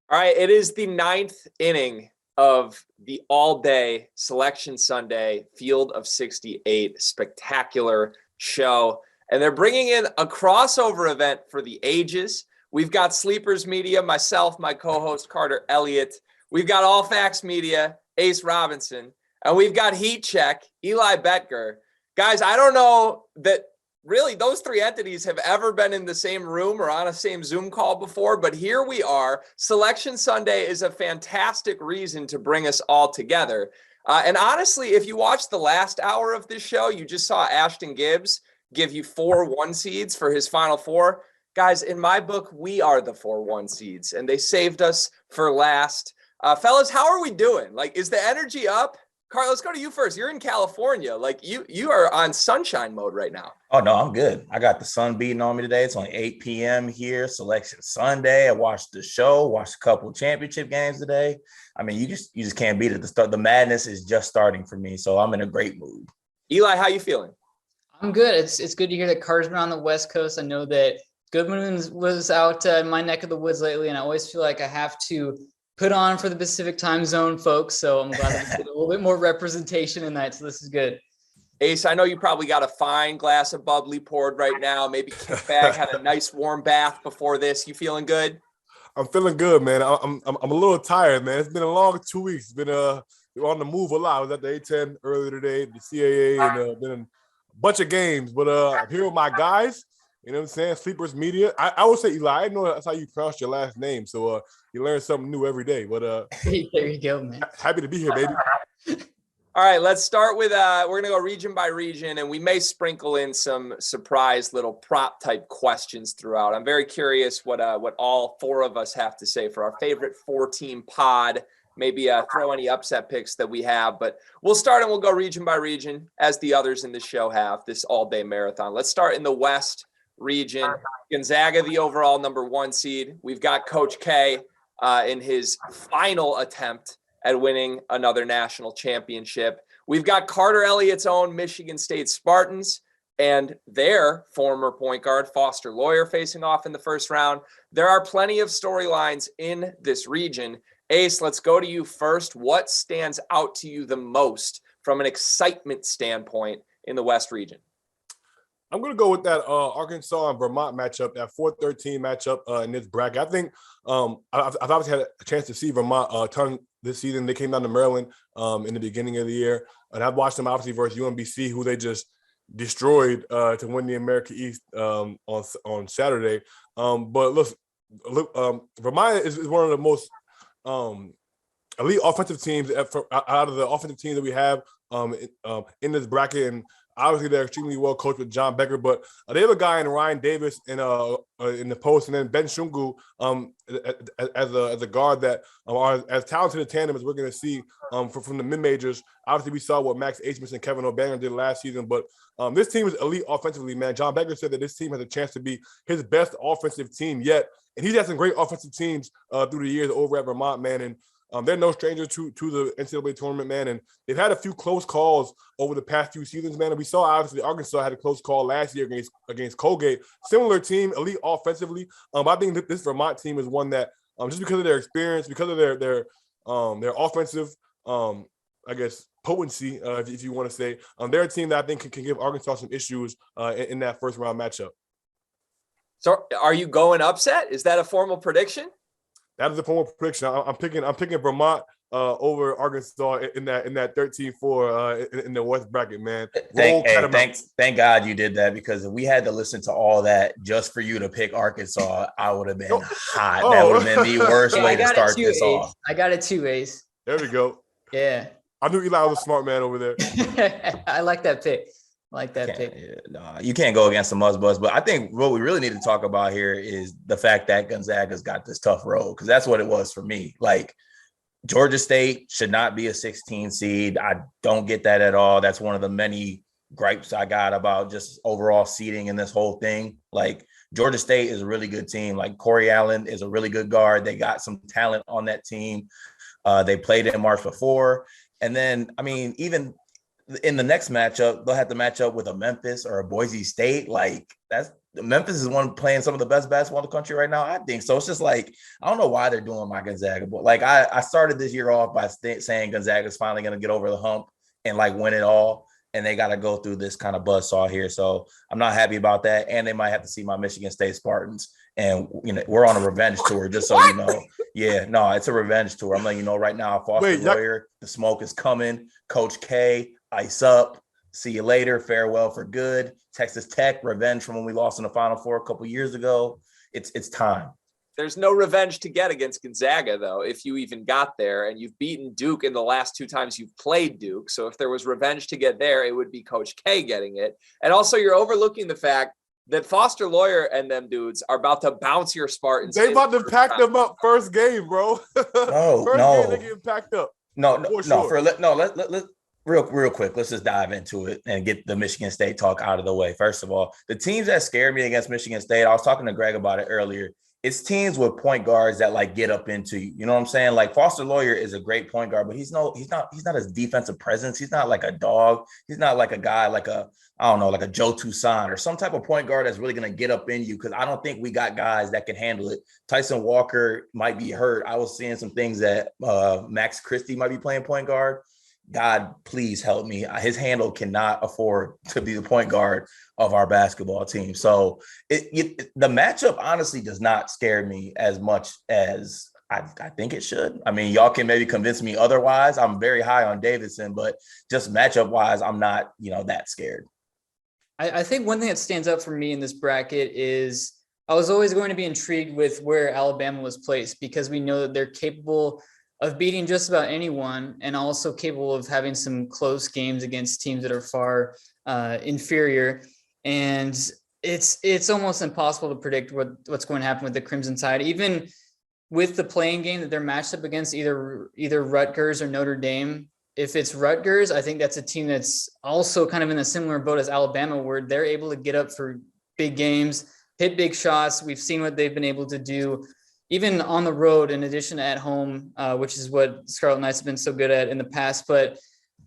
All right, it is the ninth inning of the all-day Selection Sunday Field of 68 spectacular show. And they're bringing in a crossover event for the ages. We've got Sleepers Media, myself, my co-host Carter Elliott. We've got All Facts Media, Ace Robinson. And we've got Heat Check, Eli Boettger. Guys, I don't know that really those three entities have ever been in the same room or on a same Zoom call before, but here we are. Selection Sunday is a fantastic reason to bring us all together. And honestly, if you watched the last hour of this show, you just saw Ashton Gibbs give you 4 1 seeds for his Final Four. Guys, in my book, we are the 4 1 seeds, and they saved us for last. Fellas, how are we doing? Like, is the energy up? Carl, let's go to you first. You're in California. Like you are on sunshine mode right now. Oh, no, I'm good. I got the sun beating on me today. It's only 8 p.m. here, Selection Sunday. I watched the show, watched a couple championship games today. I mean, you just can't beat it. The madness is just starting for me, so I'm in a great mood. Eli, how you feeling? I'm good. It's good to hear that Carter's been on the West Coast. I know that Goodman was out in my neck of the woods lately, and I always feel like I have to put on for the Pacific time zone folks. So I'm glad that we get a little bit more representation tonight. So this is good. Ace, I know you probably got a fine glass of bubbly poured right now. Maybe kick back, had a nice warm bath before this. You feeling good? I'm feeling good, man. I'm a little tired, man. It's been a long 2 weeks. It's been on the move a lot. I was at the A10 earlier today, the CAA, and been in a bunch of games. But I'm here with my guys. You know what I'm saying? Sleepers Media. I would say, Eli, I know that's how you pronounce your last name. So you learn something new every day. But there you go, man. Happy to be here, baby. All right, let's start with we're going to go region by region, and we may sprinkle in some surprise little prop type questions throughout. I'm very curious what all 4 of us have to say for our favorite 4-team pod. Maybe throw any upset picks that we have, but we'll start and we'll go region by region as the others in the show have this all-day marathon. Let's start in the West region. Gonzaga, the overall number 1 seed. We've got Coach K in his final attempt at winning another national championship. We've got Carter Elliott's own Michigan State Spartans and their former point guard, Foster Loyer, facing off in the first round. There are plenty of storylines in this region. Ace, let's go to you first. What stands out to you the most from an excitement standpoint in the West region? I'm going to go with that Arkansas and Vermont matchup, that 4-13 matchup in this bracket. I think I've obviously had a chance to see Vermont a ton this season. They came down to Maryland in the beginning of the year, and I've watched them obviously versus UMBC, who they just destroyed to win the America East on Saturday. But look, Vermont is one of the most elite offensive teams out of the offensive teams that we have in this bracket, and obviously they're extremely well coached with John Becker, but they have a guy in Ryan Davis in the post, and then Ben Shungu as a guard that are as talented a tandem as we're going to see from the mid majors. Obviously, we saw what Max Abmas and Kevin O'Banner did last season, but this team is elite offensively. Man, John Becker said that this team has a chance to be his best offensive team yet, and he's had some great offensive teams through the years over at Vermont, man, and they're no stranger to the NCAA tournament, man, and they've had a few close calls over the past few seasons, man. And we saw obviously Arkansas had a close call last year against Colgate. Similar team, elite offensively. I think that this Vermont team is one that just because of their experience, because of their offensive, I guess, potency, if you want to say, they're a team that I think can give Arkansas some issues in that first round matchup. So, are you going upset? Is that a formal prediction? That is a formal prediction. I'm picking Vermont over Arkansas in that 13-4 in the West bracket, man. Thank God you did that, because if we had to listen to all that just for you to pick Arkansas, I would have been hot. That would have been the worst way to start this off. I got it too, Ace. There we go. Yeah. I knew Eli was a smart man over there. I like that pick. You can't go against the Muzzbuzz, but I think what we really need to talk about here is the fact that Gonzaga's got this tough road, because that's what it was for me. Like, Georgia State should not be a 16 seed. I don't get that at all. That's one of the many gripes I got about just overall seeding in this whole thing. Like, Georgia State is a really good team. Like, Corey Allen is a really good guard. They got some talent on that team. They played in March before. And then, I mean, even in the next matchup, they'll have to match up with a Memphis or a Boise State. Like, that's Memphis is one playing some of the best basketball in the country right now. I think so. It's just like, I don't know why they're doing my Gonzaga. But like I started this year off by saying Gonzaga's finally going to get over the hump and like win it all. And they got to go through this kind of buzzsaw here. So I'm not happy about that. And they might have to see my Michigan State Spartans. And, we're on a revenge tour, just so you know. Yeah, no, it's a revenge tour. I'm letting you know right now, Foster Lawyer, the smoke is coming. Coach K, ice up. See you later. Farewell for good. Texas Tech, revenge from when we lost in the Final Four a couple years ago. It's time. There's no revenge to get against Gonzaga, though, if you even got there. And you've beaten Duke in the last 2 times you've played Duke. So if there was revenge to get there, it would be Coach K getting it. And also, you're overlooking the fact that Foster Lawyer and them dudes are about to bounce your Spartans. They about to pack them up first game, bro. No, first no. game, they getting packed up. Let's real quick. Let's just dive into it and get the Michigan State talk out of the way. First of all, the teams that scare me against Michigan State, I was talking to Greg about it earlier. It's teams with point guards that like get up into you. You know what I'm saying? Like Foster Lawyer is a great point guard, but he's not his defensive presence. He's not like a dog. He's not like a guy like like a Joe Toussaint or some type of point guard that's really going to get up in you, because I don't think we got guys that can handle it. Tyson Walker might be hurt. I was seeing some things that Max Christie might be playing point guard. God, please help me. His handle cannot afford to be the point guard of our basketball team. So the matchup honestly does not scare me as much as I think it should. I mean, y'all can maybe convince me otherwise. I'm very high on Davidson, but just matchup wise, I'm not, that scared. I think one thing that stands out for me in this bracket is I was always going to be intrigued with where Alabama was placed, because we know that they're capable of beating just about anyone and also capable of having some close games against teams that are far inferior. And it's almost impossible to predict what's going to happen with the Crimson Tide, even with the playing game that they're matched up against, either Rutgers or Notre Dame. If it's Rutgers, I think that's a team that's also kind of in a similar boat as Alabama, where they're able to get up for big games, hit big shots. We've seen what they've been able to do, even on the road, in addition to at home, which is what Scarlet Knights have been so good at in the past. But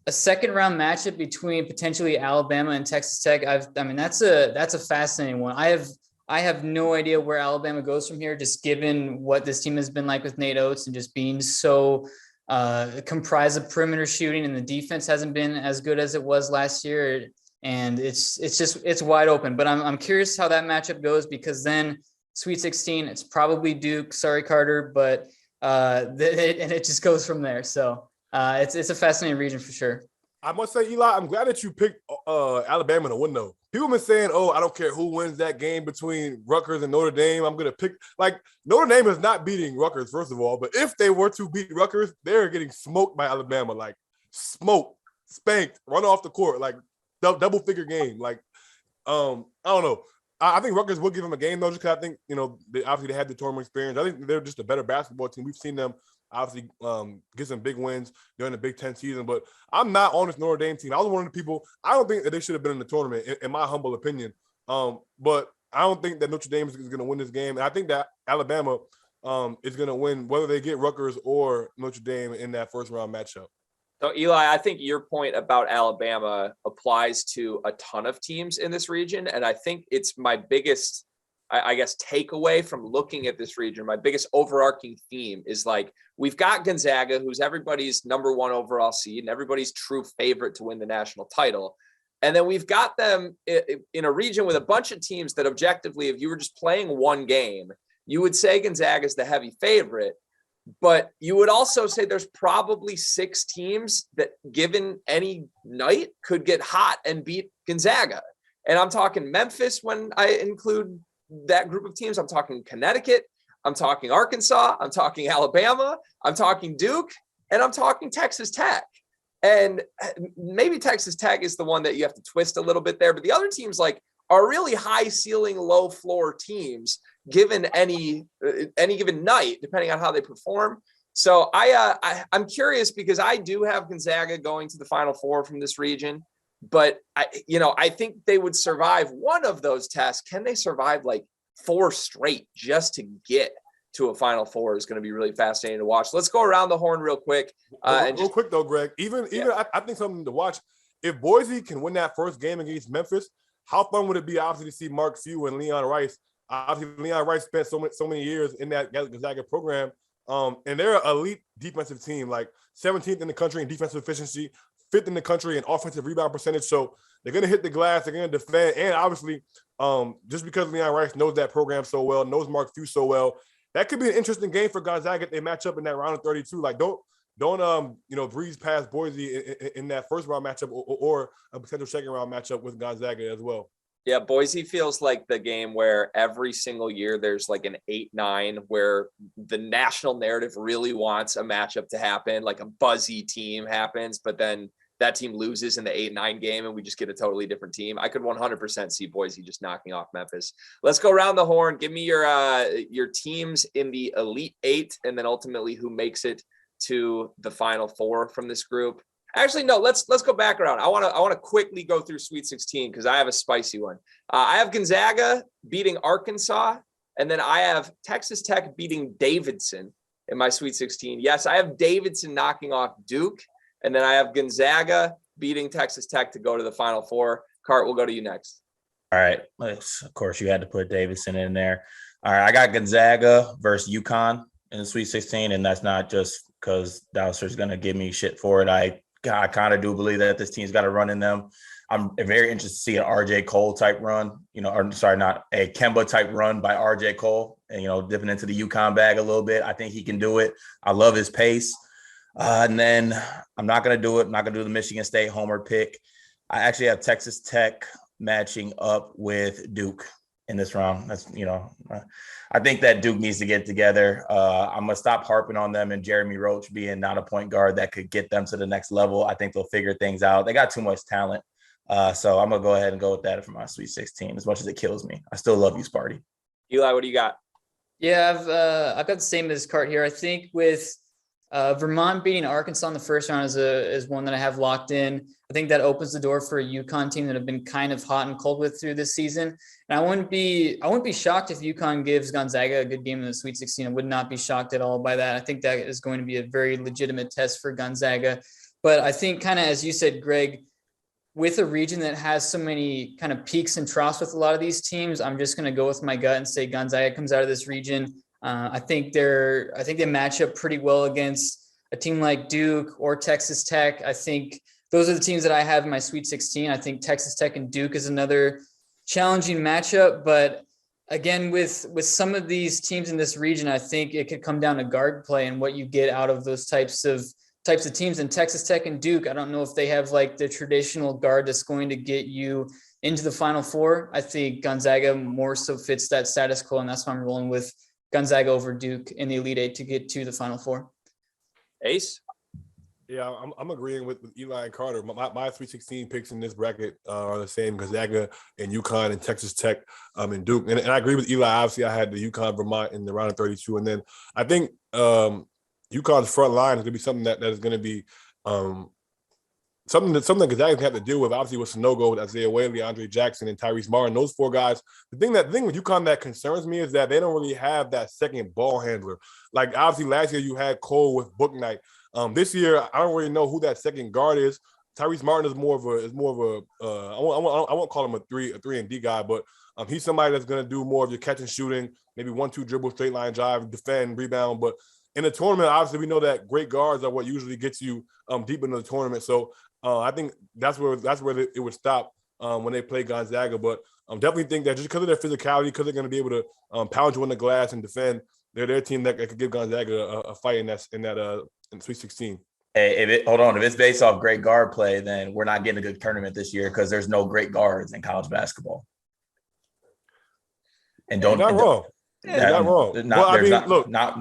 a second round matchup between potentially Alabama and Texas Tech, that's a fascinating one. I have no idea where Alabama goes from here, just given what this team has been like with Nate Oates and just being so comprised of perimeter shooting, and the defense hasn't been as good as it was last year. And it's wide open. But I'm curious how that matchup goes, because then Sweet 16, it's probably Duke. Sorry, Carter, but it just goes from there. So it's a fascinating region for sure. I must say, Eli, I'm glad that you picked Alabama to win, though. People have been saying, I don't care who wins that game between Rutgers and Notre Dame. I'm going to pick – like, Notre Dame is not beating Rutgers, first of all. But if they were to beat Rutgers, they're getting smoked by Alabama. Like, smoked, spanked, run off the court, like, double-figure game. Like, I don't know. I think Rutgers will give them a game, though, just because I think, they had the tournament experience. I think they're just a better basketball team. We've seen them obviously get some big wins during the Big Ten season, but I'm not on this Notre Dame team. I was one of the people, I don't think that they should have been in the tournament, in my humble opinion. But I don't think that Notre Dame is going to win this game. And I think that Alabama is going to win, whether they get Rutgers or Notre Dame in that first round matchup. So, Eli, I think your point about Alabama applies to a ton of teams in this region. And I think it's my biggest, I guess, takeaway from looking at this region. My biggest overarching theme is, like, we've got Gonzaga, who's everybody's number 1 overall seed and everybody's true favorite to win the national title. And then we've got them in a region with a bunch of teams that objectively, if you were just playing one game, you would say Gonzaga is the heavy favorite. But you would also say there's probably 6 teams that, given any night, could get hot and beat Gonzaga. And I'm talking Memphis when I include that group of teams. I'm talking Connecticut. I'm talking Arkansas. I'm talking Alabama. I'm talking Duke. And I'm talking Texas Tech. And maybe Texas Tech is the one that you have to twist a little bit there. But the other teams, like, are really high ceiling, low floor teams, given any given night, depending on how they perform. So I'm curious, because I do have Gonzaga going to the Final Four from this region, but I think they would survive one of those tests. Can they survive like 4 straight just to get to a Final Four is going to be really fascinating to watch. Let's go around the horn real quick. Real quick though, Greg, even I think something to watch. If Boise can win that first game against Memphis, how fun would it be, obviously, to see Mark Few and Leon Rice? Obviously, Leon Rice spent so many years in that Gonzaga program, and they're an elite defensive team, like 17th in the country in defensive efficiency, 5th in the country in offensive rebound percentage. So they're going to hit the glass, they're going to defend, and obviously, just because Leon Rice knows that program so well, knows Mark Few so well, that could be an interesting game for Gonzaga if they match up in that round of 32. Like, don't breeze past Boise in that first round matchup or a potential second round matchup with Gonzaga as well. Yeah, Boise feels like the game where every single year there's like an 8-9 where the national narrative really wants a matchup to happen, like a buzzy team happens, but then that team loses in the 8-9 game and we just get a totally different team. I could 100% see Boise just knocking off Memphis. Let's go around the horn. Give me your teams in the Elite Eight and then ultimately who makes it to the Final Four from this group. Actually, no, let's go back around. I want to quickly go through Sweet 16 because I have a spicy one. I have Gonzaga beating Arkansas, and then I have Texas Tech beating Davidson in my Sweet 16. Yes, I have Davidson knocking off Duke, and then I have Gonzaga beating Texas Tech to go to the Final Four. Cart, we'll go to you next. All right. Of course, you had to put Davidson in there. All right, I got Gonzaga versus Yukon in the Sweet 16, and that's not just because Dowser's going to give me shit for it. I kind of do believe that this team's got a run in them. I'm very interested to see an RJ Cole type run, not a Kemba type run by RJ Cole and, dipping into the Yukon bag a little bit. I think he can do it. I love his pace. And then I'm not going to do it. I'm not going to do the Michigan State homer pick. I actually have Texas Tech matching up with Duke in this round. That's, I think that Duke needs to get together. I'm going to stop harping on them and Jeremy Roach being not a point guard that could get them to the next level. I think they'll figure things out. They got too much talent. So I'm going to go ahead and go with that for my Sweet 16, as much as it kills me. I still love you, Sparty. Eli, what do you got? Yeah, I've got the same as Cart here. I think with Vermont beating Arkansas in the first round is one that I have locked in. I think that opens the door for a Yukon team that have been kind of hot and cold with through this season. And I wouldn't be shocked if Yukon gives Gonzaga a good game in the Sweet 16. I would not be shocked at all by that. I think that is going to be a very legitimate test for Gonzaga. But I think kind of, as you said, Greg, with a region that has so many kind of peaks and troughs with a lot of these teams, I'm just going to go with my gut and say Gonzaga comes out of this region. I think they match up pretty well against a team like Duke or Texas Tech. I think those are the teams that I have in my Sweet 16. I think Texas Tech and Duke is another challenging matchup. But again, with some of these teams in this region, I think it could come down to guard play and what you get out of those types of teams. And Texas Tech and Duke, I don't know if they have like the traditional guard that's going to get you into the Final Four. I think Gonzaga more so fits that status quo, and that's why I'm rolling with Gonzaga over Duke in the Elite Eight to get to the Final Four. Ace? Yeah, I'm agreeing with Eli and Carter. My 316 picks in this bracket are the same: Gonzaga and Yukon and Texas Tech and Duke. And I agree with Eli. Obviously, I had the Yukon Vermont in the round of 32, and then I think Yukon's front line is going to be something that is going to be something that Gonzaga can have to deal with. Obviously, with Sanogo, with Isaiah Whaley, Andre Jackson, and Tyrese Martin, those four guys. The thing with Yukon that concerns me is that they don't really have that second ball handler. Like obviously last year you had Cole with Booknight. This year I don't really know who that second guard is. Tyrese Martin is more of a I won't call him a 3-and-D guy, but he's somebody that's going to do more of your catch and shooting, maybe 1-2 dribble, straight line drive, defend, rebound. But in the tournament, obviously we know that great guards are what usually gets you deep into the tournament. So I think that's where it would stop when they play Gonzaga. But I definitely think that just because of their physicality, because they're going to be able to pound you on the glass and defend, they're their team that could give Gonzaga a fight in the Sweet 16. Hey, hold on. If it's based off great guard play, then we're not getting a good tournament this year because there's no great guards in college basketball. And You're not wrong. You're not wrong.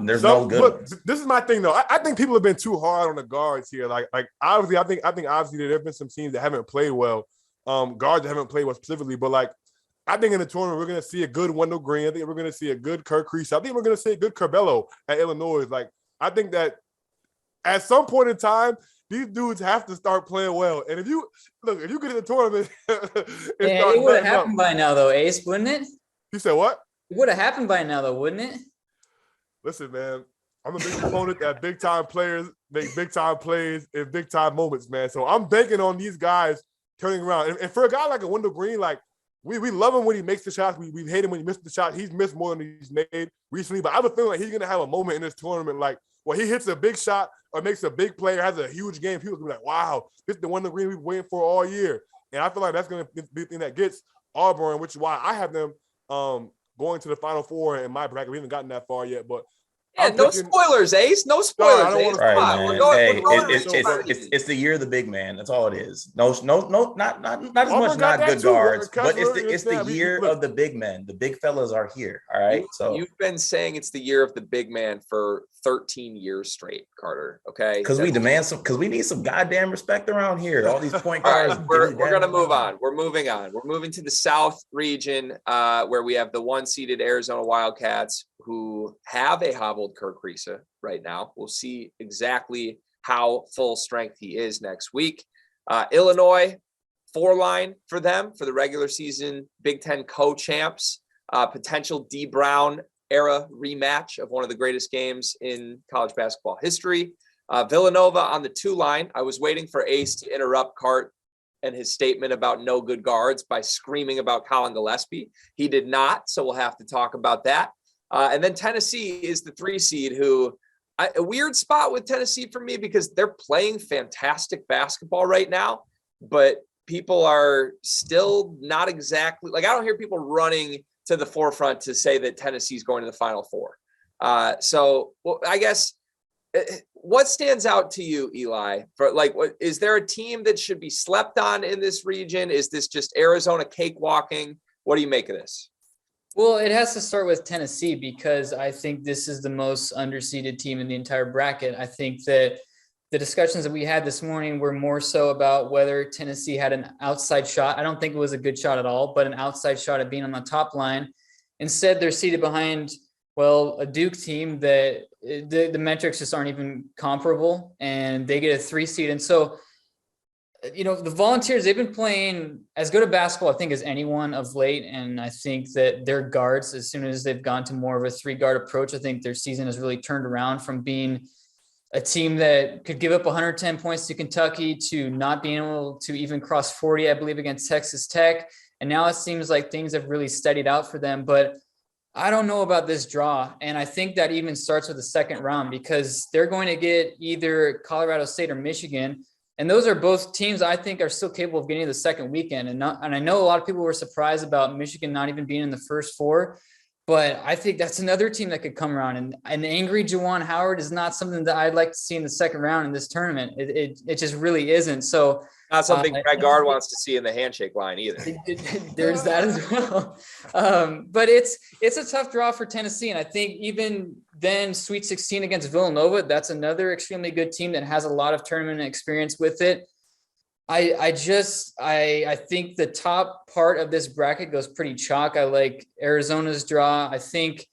There's no good. Look, this is my thing though. I think people have been too hard on the guards here. Like obviously, I think obviously there have been some teams that haven't played well, guards that haven't played well specifically. But like, I think in the tournament we're going to see a good Wendell Green. I think we're going to see a good Kirk Crease. I think we're going to see a good Curbelo at Illinois. Like, I think that at some point in time, these dudes have to start playing well. And if you get in the tournament, it would have happened by now, though, Ace, wouldn't it? You said what? It would have happened by now, though, wouldn't it? Listen, man, I'm a big proponent that big time players make big time plays in big time moments, man. So I'm banking on these guys turning around. And for a guy like a Wendell Green, like we love him when he makes the shots. We hate him when he misses the shot. He's missed more than he's made recently, but I have a feeling like he's gonna have a moment in this tournament, like where he hits a big shot or makes a big play or has a huge game. People gonna be like, "Wow, this is the one that we've been waiting for all year." And I feel like that's gonna be the thing that gets Auburn, which is why I have them going to the Final Four in my bracket. We haven't gotten that far yet, but Yeah, no spoilers, Ace. No spoilers. I don't Ace. want to Right, Come on, man. we're going It's the year of the big man. That's all it is. No, not as Auburn much got not that good too. guards, Kessler, but it's the Snap, year look. of the big men. The big fellas are here. All right. So You've been saying it's the year of the big man for 13 years straight, Carter. Okay. because we need some goddamn respect around here. All these point All guards. right, we're gonna move on. We're moving on. We're moving to the South region, where we have the 1-seeded Arizona Wildcats, who have a hobbled Kirk Risa right now. We'll see exactly how full strength he is next week. Illinois, 4-line for them for the regular season Big Ten co-champs. Potential D. Brown era rematch of one of the greatest games in college basketball history. Villanova on the 2-line. I was waiting for Ace to interrupt Cart and his statement about no good guards by screaming about Colin Gillespie. He did not, so we'll have to talk about that. And then Tennessee is the 3 seed, who a weird spot with Tennessee for me because they're playing fantastic basketball right now, but people are still not exactly like, I don't hear people running to the forefront to say that Tennessee's going to the Final Four. So I guess what stands out to you, Eli, for like, what is there a team that should be slept on in this region? Is this just Arizona cakewalking? What do you make of this? Well, it has to start with Tennessee because I think this is the most underseeded team in the entire bracket. I think that the discussions that we had this morning were more so about whether Tennessee had an outside shot. I don't think it was a good shot at all, but an outside shot at being on the top line. Instead, they're seated behind, well, a Duke team that the metrics just aren't even comparable, and they get a 3 seed. And so, you know, the Volunteers, they've been playing as good a basketball, I think, as anyone of late. And I think that their guards, as soon as they've gone to more of a 3-guard approach, I think their season has really turned around from being a team that could give up 110 points to Kentucky to not being able to even cross 40, I believe, against Texas Tech. And now it seems like things have really steadied out for them. But I don't know about this draw. And I think that even starts with the second round because they're going to get either Colorado State or Michigan. And those are both teams I think are still capable of getting to the second weekend. And I know a lot of people were surprised about Michigan not even being in the first 4, but I think that's another team that could come around. And an angry Juwan Howard is not something that I'd like to see in the second round in this tournament. It just really isn't. So not something Greg Gard wants to see in the handshake line either. There's that as well. But it's a tough draw for Tennessee. And I think even then Sweet 16 against Villanova, that's another extremely good team that has a lot of tournament experience with it. I think the top part of this bracket goes pretty chalk. I like Arizona's draw. I think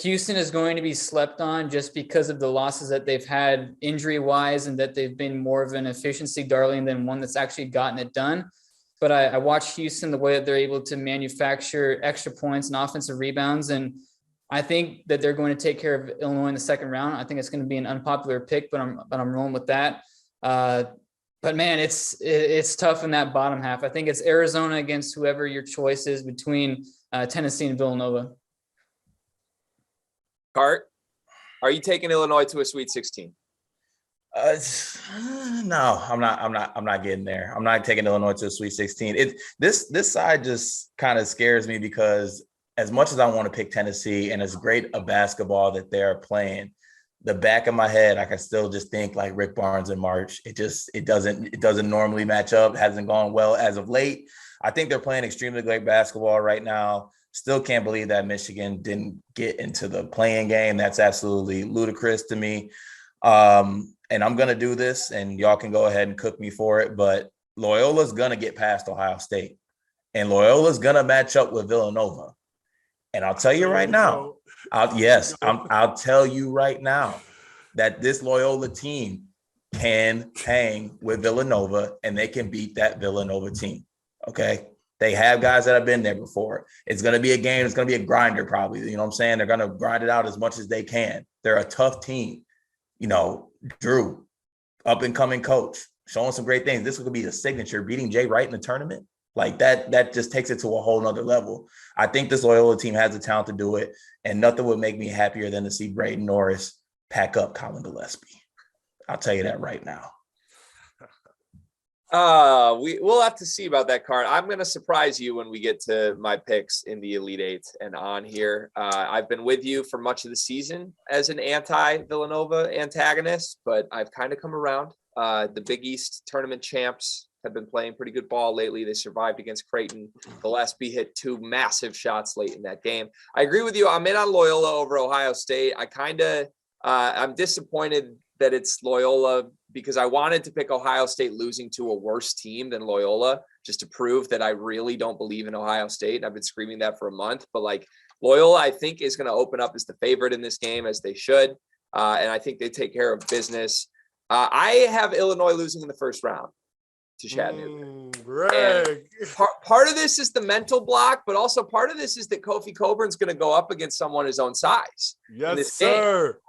Houston is going to be slept on just because of the losses that they've had injury-wise and that they've been more of an efficiency darling than one that's actually gotten it done. But I watch Houston, the way that they're able to manufacture extra points and offensive rebounds, and I think that they're going to take care of Illinois in the second round. I think it's going to be an unpopular pick, but I'm rolling with that. But man, it's tough in that bottom half. I think it's Arizona against whoever your choice is between Tennessee and Villanova. Cart, are you taking Illinois to a Sweet 16? No, I'm not getting there. I'm not taking Illinois to a Sweet 16. This side just kind of scares me because as much as I want to pick Tennessee and as great a basketball that they're playing, the back of my head, I can still just think like Rick Barnes in March. It doesn't normally match up. Hasn't gone well as of late. I think they're playing extremely great basketball right now. Still can't believe that Michigan didn't get into the playing game. That's absolutely ludicrous to me. And I'm going to do this, and y'all can go ahead and cook me for it, but Loyola's going to get past Ohio State, and Loyola's going to match up with Villanova. And I'll tell you right now, I'll tell you right now that this Loyola team can hang with Villanova, and they can beat that Villanova team, okay? They have guys that have been there before. It's going to be a game. It's going to be a grinder probably. You know what I'm saying? They're going to grind it out as much as they can. They're a tough team. You know, Drew, up-and-coming coach, showing some great things. This could be the signature, beating Jay Wright in the tournament. Like that just takes it to a whole nother level. I think this Loyola team has the talent to do it, and nothing would make me happier than to see Braden Norris pack up Colin Gillespie. I'll tell you that right now. We'll have to see about that card. I'm going to surprise you when we get to my picks in the Elite Eight and on here. I've been with you for much of the season as an anti-Villanova antagonist, but I've kind of come around. The Big East tournament champs have been playing pretty good ball lately. They survived against Creighton. Gillespie hit 2 massive shots late in that game. I agree with you. I'm in on Loyola over Ohio State. I'm disappointed that it's Loyola because I wanted to pick Ohio State losing to a worse team than Loyola just to prove that I really don't believe in Ohio State. I've been screaming that for a month, but like Loyola, I think is going to open up as the favorite in this game as they should. And I think they take care of business. I have Illinois losing in the first round to Chattanooga. Greg. Part of this is the mental block, but also part of this is that Kofi Coburn's going to go up against someone his own size. Yes, sir. Game.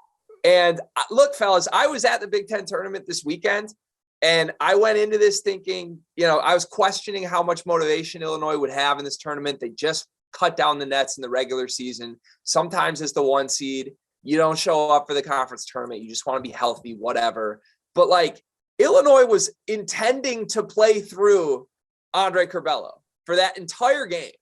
And look, fellas, I was at the Big Ten tournament this weekend, and I went into this thinking, I was questioning how much motivation Illinois would have in this tournament. They just cut down the nets in the regular season. Sometimes as the 1 seed, you don't show up for the conference tournament. You just want to be healthy, whatever. But like Illinois was intending to play through Andre Curbelo for that entire game.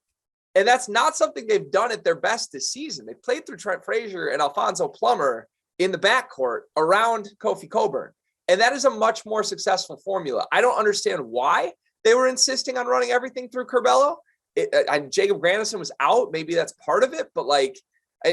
And that's not something they've done at their best this season. They played through Trent Frazier and Alfonso Plummer in the backcourt around Kofi Coburn. And that is a much more successful formula. I don't understand why they were insisting on running everything through Curbelo. Jacob Grandison was out. Maybe that's part of it, but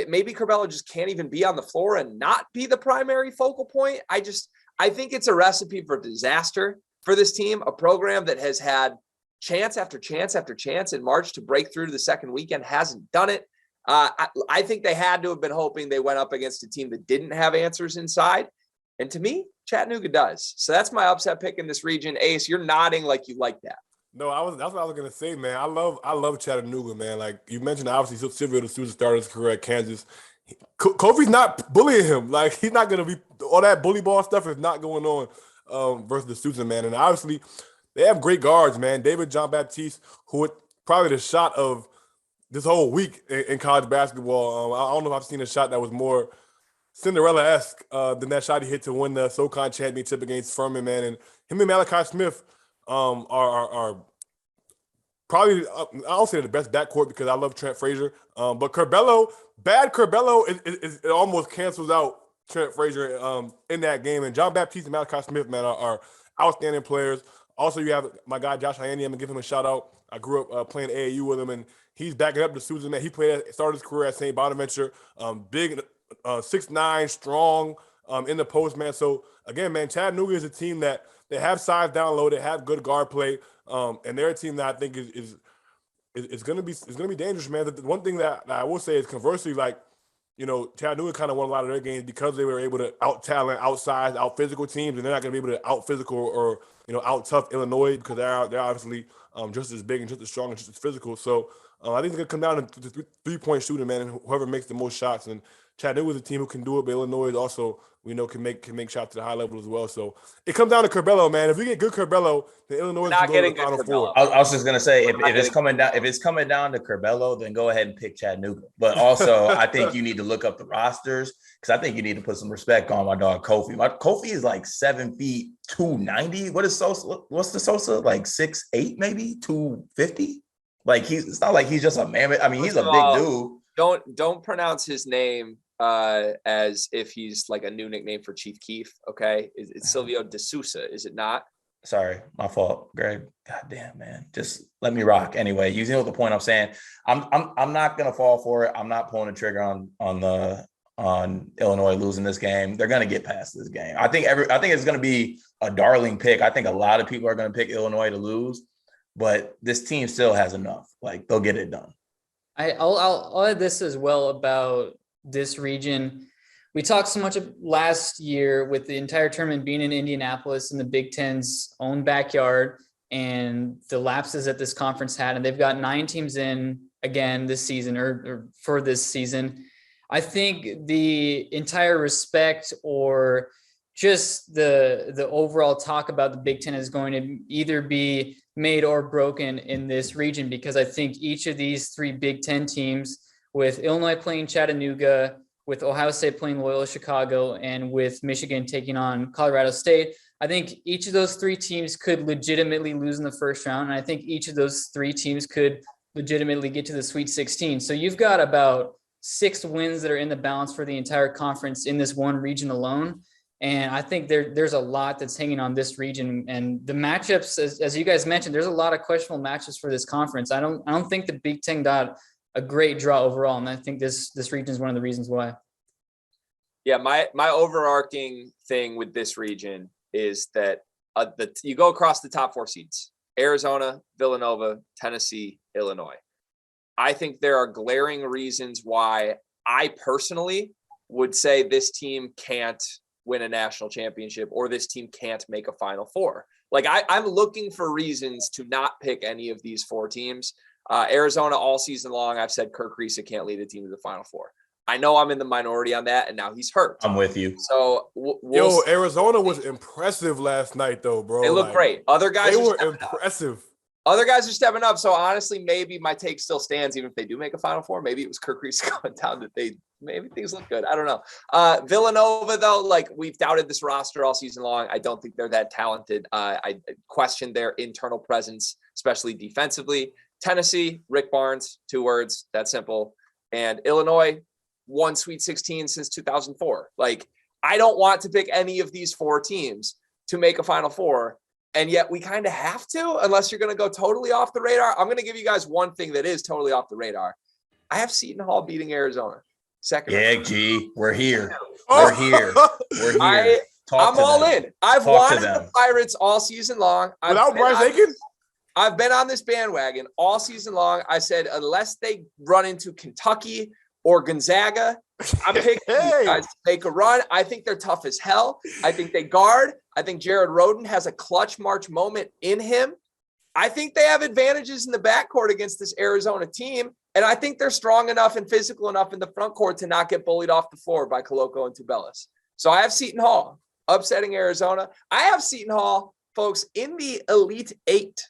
maybe Curbelo just can't even be on the floor and not be the primary focal point. I think it's a recipe for disaster for this team, a program that has had chance after chance after chance in March to break through to the second weekend, hasn't done it. I think they had to have been hoping they went up against a team that didn't have answers inside. And to me, Chattanooga does. So that's my upset pick in this region. Ace, you're nodding like you like that. No, that's what I was gonna say, man. I love Chattanooga, man. Like you mentioned, obviously Silvio the Sousa started his career at Kansas. Kofi's not bullying him. Like he's not gonna be all that bully ball stuff is not going on versus the Sousa, man. And obviously they have great guards, man. David John Baptiste, who probably the shot of this whole week in college basketball. I don't know if I've seen a shot that was more Cinderella-esque than that shot he hit to win the SoCon championship against Furman, man. And him and Malachi Smith are probably, I don't say the best backcourt because I love Trent Frazier. But Curbelo, bad Curbelo, it almost cancels out Trent Frazier in that game. And John Baptiste and Malachi Smith, man, are outstanding players. Also, you have my guy Josh Hyani. I'm going to give him a shout-out. I grew up playing AAU with him, and he's backing up the Susan, man. He started his career at St. Bonaventure. Big, 6'9", strong in the post, man. So, again, man, Chattanooga is a team that they have size down low. They have good guard play. And they're a team that I think is going to be dangerous, man. The one thing that I will say is conversely, like, Chattanooga kind of won a lot of their games because they were able to out-talent, outsize, out-physical teams, and they're not going to be able to out-physical or, out-tough Illinois because they're obviously just as big and just as strong and just as physical. So I think it's going to come down to the three-point shooting, man, and whoever makes the most shots. And Chattanooga is a team who can do it, but Illinois is also, can make shots to the high level as well. So it comes down to Curbelo, man. If we get good Curbelo, then Illinois not can go getting to the Final good Four. I was just gonna say if it's coming down to Curbelo, then go ahead and pick Chattanooga. But also, I think you need to look up the rosters because I think you need to put some respect on my dog Kofi. Kofi is like 7 feet 290. What is Sosa? What's the Sosa? Like 6'8", maybe 250. Like it's not like he's just a mammoth. I mean, he's a big dude. Don't pronounce his name as if he's like a new nickname for Chief Keef. Okay, it's Silvio de Sousa, is it not? Sorry, my fault, Greg. God damn, man. Just let me rock. Anyway, you know the point I'm saying. I'm not gonna fall for it. I'm not pulling the trigger on Illinois losing this game. They're gonna get past this game. I think it's gonna be a darling pick. I think a lot of people are gonna pick Illinois to lose, but this team still has enough. Like they'll get it done. I'll add this as well about this region. We talked so much last year with the entire tournament being in Indianapolis in the Big Ten's own backyard and the lapses that this conference had. And they've got 9 teams in again this season or for this season. I think the entire respect or just the overall talk about the Big Ten is going to either be made or broken in this region, because I think each of these three Big Ten teams, with Illinois playing Chattanooga, with Ohio State playing Loyola Chicago, and with Michigan taking on Colorado State, I think each of those three teams could legitimately lose in the first round. And I think each of those three teams could legitimately get to the Sweet 16. So you've got about 6 wins that are in the balance for the entire conference in this one region alone. And I think there's a lot that's hanging on this region, and the matchups, as you guys mentioned, there's a lot of questionable matches for this conference. I don't think the Big Ten got a great draw overall, and I think this region is one of the reasons why. Yeah, my overarching thing with this region is that you go across the top 4 seeds: Arizona, Villanova, Tennessee, Illinois. I think there are glaring reasons why I personally would say this team can't win a national championship, or this team can't make a Final Four. Like I'm looking for reasons to not pick any of these 4 teams. Arizona all season long, I've said Kirk Risa can't lead a team to the Final Four. I know I'm in the minority on that, and now he's hurt. I'm with you. So we'll see. Arizona was impressive last night, though, bro. They look great. Other guys were impressive. Other guys are stepping up. So honestly, maybe my take still stands, even if they do make a Final Four. Maybe it was Kirk Risa going down that maybe things look good. I don't know. Villanova, though, like, we've doubted this roster all season long. I don't think they're that talented. I question their internal presence, especially defensively. Tennessee, Rick Barnes, 2 words, that simple. And Illinois, 1 Sweet 16 since 2004. Like, I don't want to pick any of these 4 teams to make a Final Four. And yet we kind of have to, unless you're going to go totally off the radar. I'm going to give you guys one thing that is totally off the radar. I have Seton Hall beating Arizona. Second. Yeah, G, we're here. We're here. We're here. I'm all in. I've wanted the Pirates all season long. Without Bryce Aiken? I've been on this bandwagon all season long. I said, unless they run into Kentucky or Gonzaga, I'm picking these guys to make a run. I think they're tough as hell. I think they guard. I think Jared Roden has a clutch March moment in him. I think they have advantages in the backcourt against this Arizona team. And I think they're strong enough and physical enough in the front court to not get bullied off the floor by Koloko and Tubelis. So I have Seton Hall upsetting Arizona. I have Seton Hall, folks, in the Elite 8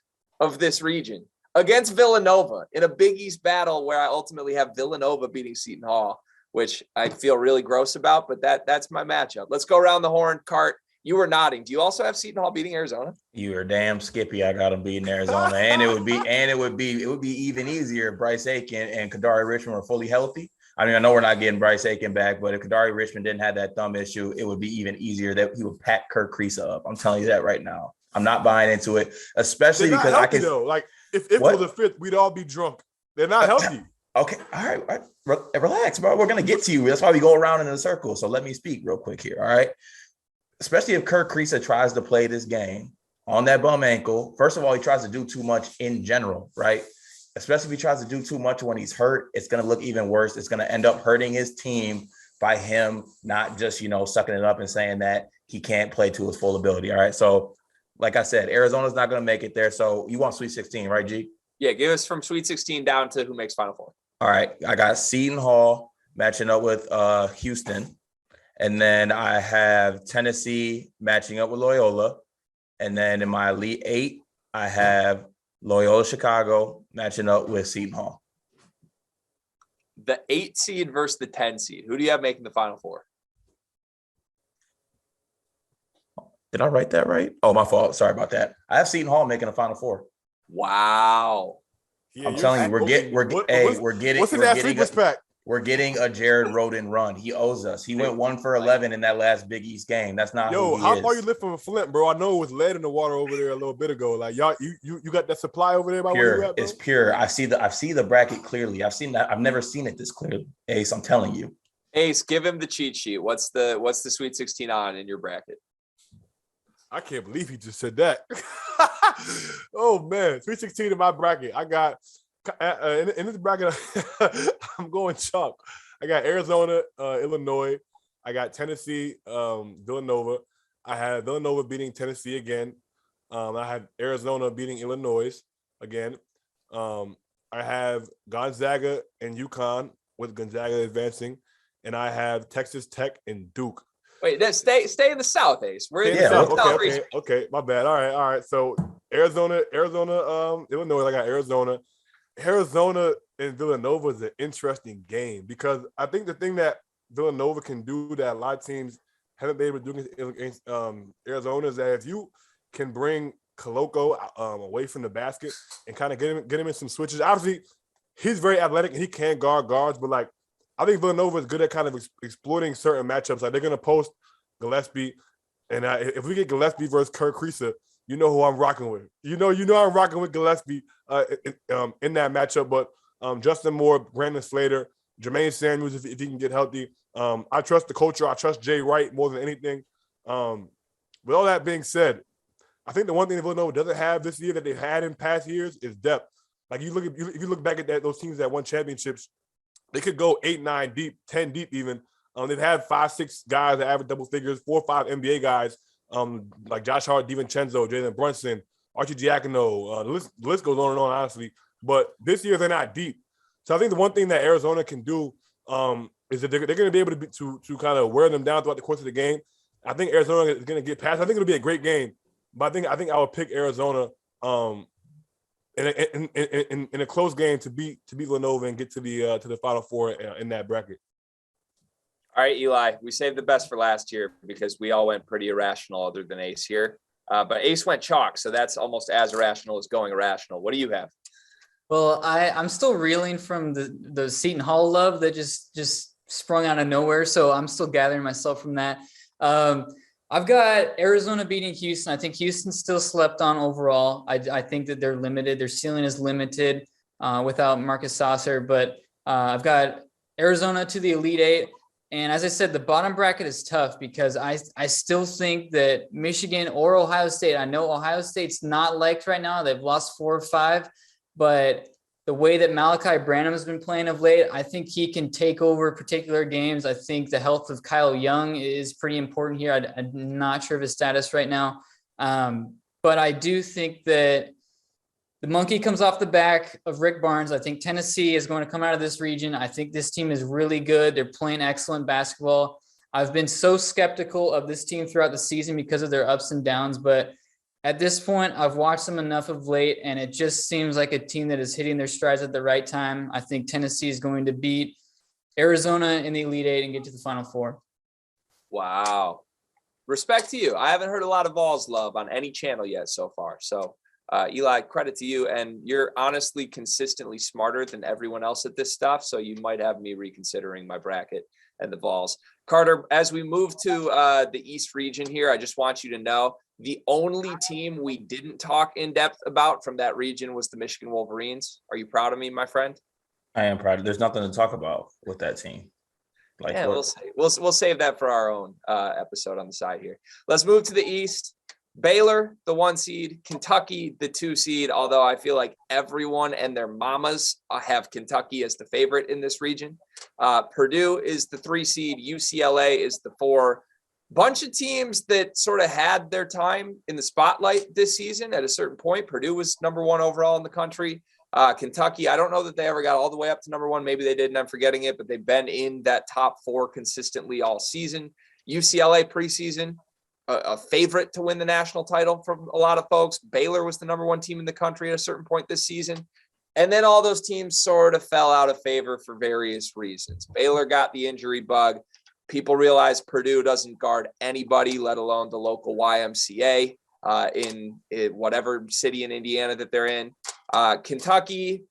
of this region against Villanova in a Big East battle, where I ultimately have Villanova beating Seton Hall, which I feel really gross about, but that's my matchup. Let's go around the horn. Cart, you were nodding. Do you also have Seton Hall beating Arizona? You are damn skippy. I got them beating Arizona, and it would be even easier if Bryce Aiken and Kadari Richmond were fully healthy. I mean, I know we're not getting Bryce Aiken back, but if Kadari Richmond didn't have that thumb issue, it would be even easier that he would pack Kirk Risa up. I'm telling you that right now. I'm not buying into it, especially because I can. Though. Like if it was a 5th, we'd all be drunk. They're not healthy. Okay, all right. Relax, bro. We're gonna get to you. That's why we go around in a circle. So let me speak real quick here. All right. Especially if Kirk Risa tries to play this game on that bum ankle. First of all, he tries to do too much in general, right? Especially if he tries to do too much when he's hurt, it's going to look even worse. It's going to end up hurting his team by him not just, sucking it up and saying that he can't play to his full ability. All right. So, like I said, Arizona's not going to make it there. So you want Sweet 16, right, G? Yeah, give us from Sweet 16 down to who makes Final Four. All right. I got Seton Hall matching up with Houston. And then I have Tennessee matching up with Loyola. And then in my Elite 8, I have Loyola Chicago matching up with Seton Hall. The 8 seed versus the 10 seed. Who do you have making the Final Four? Did I write that right? Oh, my fault. Sorry about that. I have Seton Hall making the Final Four. Wow. Yeah, I'm telling you, we're getting a Jared Roden run. He owes us. He went 1 for 11 in that last Big East game. That's not who he how is. far you live from Flint, bro? I know it was lead in the water over there a little bit ago. Like y'all, you got that supply over there by where you at, bro? It's pure. I see the bracket clearly. I've seen that. I've never seen it this clearly. Ace, I'm telling you. Ace, give him the cheat sheet. What's the Sweet 16 on in your bracket? I can't believe he just said that. Oh man, Sweet 16 in my bracket. I got in this bracket. I'm going chalk. I got Arizona, Illinois. I got Tennessee, Villanova. I had Villanova beating Tennessee again. I had Arizona beating Illinois again. I have Gonzaga and Yukon with Gonzaga advancing, and I have Texas Tech and Duke. Wait, then stay in the South, Ace. We're in Yeah, the South. okay. My bad. All right. So Arizona, Illinois. I got Arizona. Arizona and Villanova is an interesting game because I think the thing that Villanova can do that a lot of teams haven't been able to do against Arizona is that if you can bring Koloko away from the basket and kind of get him in some switches. Obviously, he's very athletic and he can guard guards, but like I think Villanova is good at kind of exploiting certain matchups. Like they're going to post Gillespie, and if we get Gillespie versus Kirk Kriisa, you know who I'm rocking with. You know I'm rocking with Gillespie in that matchup. But Justin Moore, Brandon Slater, Jermaine Samuels, if he can get healthy. I trust the culture. I trust Jay Wright more than anything. With all that being said, I think the one thing that Villanova doesn't have this year that they've had in past years is depth. Like if you look back at those teams that won championships, they could go 8, 9 deep, 10 deep even. They've had 5, 6 guys that average double figures, 4 or 5 NBA guys, like Josh Hart, DiVincenzo, Jalen Brunson, Archie Giacono. The list goes on and on, honestly. But this year they're not deep. So I think the one thing that Arizona can do is that they're going to be able to kind of wear them down throughout the course of the game. I think Arizona is going to get past. I think it'll be a great game, but I think I would pick Arizona in a close game to beat Villanova and get to the Final Four in that bracket. All right, Eli, we saved the best for last year because we all went pretty irrational other than Ace here. But Ace went chalk, so that's almost as irrational as going irrational. What do you have? Well, I'm still reeling from the Seton Hall love that just sprung out of nowhere. So I'm still gathering myself from that. I've got Arizona beating Houston. I think Houston still slept on overall. I think that they're limited. Their ceiling is limited without Marcus Sasser. But I've got Arizona to the Elite Eight. And as I said, the bottom bracket is tough because I still think that Michigan or Ohio State, I know Ohio State's not liked right now. They've lost 4 or 5. But the way that Malachi Branham has been playing of late, I think he can take over particular games. I think the health of Kyle Young is pretty important here. I'm not sure of his status right now. But I do think that the monkey comes off the back of Rick Barnes. I think Tennessee is going to come out of this region. I think this team is really good. They're playing excellent basketball. I've been so skeptical of this team throughout the season because of their ups and downs, but at this point, I've watched them enough of late, and it just seems like a team that is hitting their strides at the right time. I think Tennessee is going to beat Arizona in the Elite Eight and get to the Final Four. Wow. Respect to you. I haven't heard a lot of Vols love on any channel yet so far. So, Eli, credit to you. And you're honestly consistently smarter than everyone else at this stuff. So you might have me reconsidering my bracket and the Vols. Carter, as we move to the East region here, I just want you to know, the only team we didn't talk in depth about from that region was the Michigan Wolverines. Are you proud of me, my friend? I am proud. There's nothing to talk about with that team. Yeah, we'll see. We'll save that for our own episode on the side here. Let's move to the East. Baylor, the 1 seed, Kentucky, the 2 seed, although I feel like everyone and their mamas have Kentucky as the favorite in this region. Purdue is the 3 seed, UCLA is the 4. Bunch of teams that sort of had their time in the spotlight this season at a certain point. Purdue was number 1 overall in the country. Kentucky, I don't know that they ever got all the way up to number 1. Maybe they did, and I'm forgetting it, but they've been in that top 4 consistently all season. UCLA preseason, a favorite to win the national title from a lot of folks. Baylor was the number 1 team in the country at a certain point this season. And then all those teams sort of fell out of favor for various reasons. Baylor got the injury bug. People realize Purdue doesn't guard anybody, let alone the local YMCA in whatever city in Indiana that they're in. Kentucky,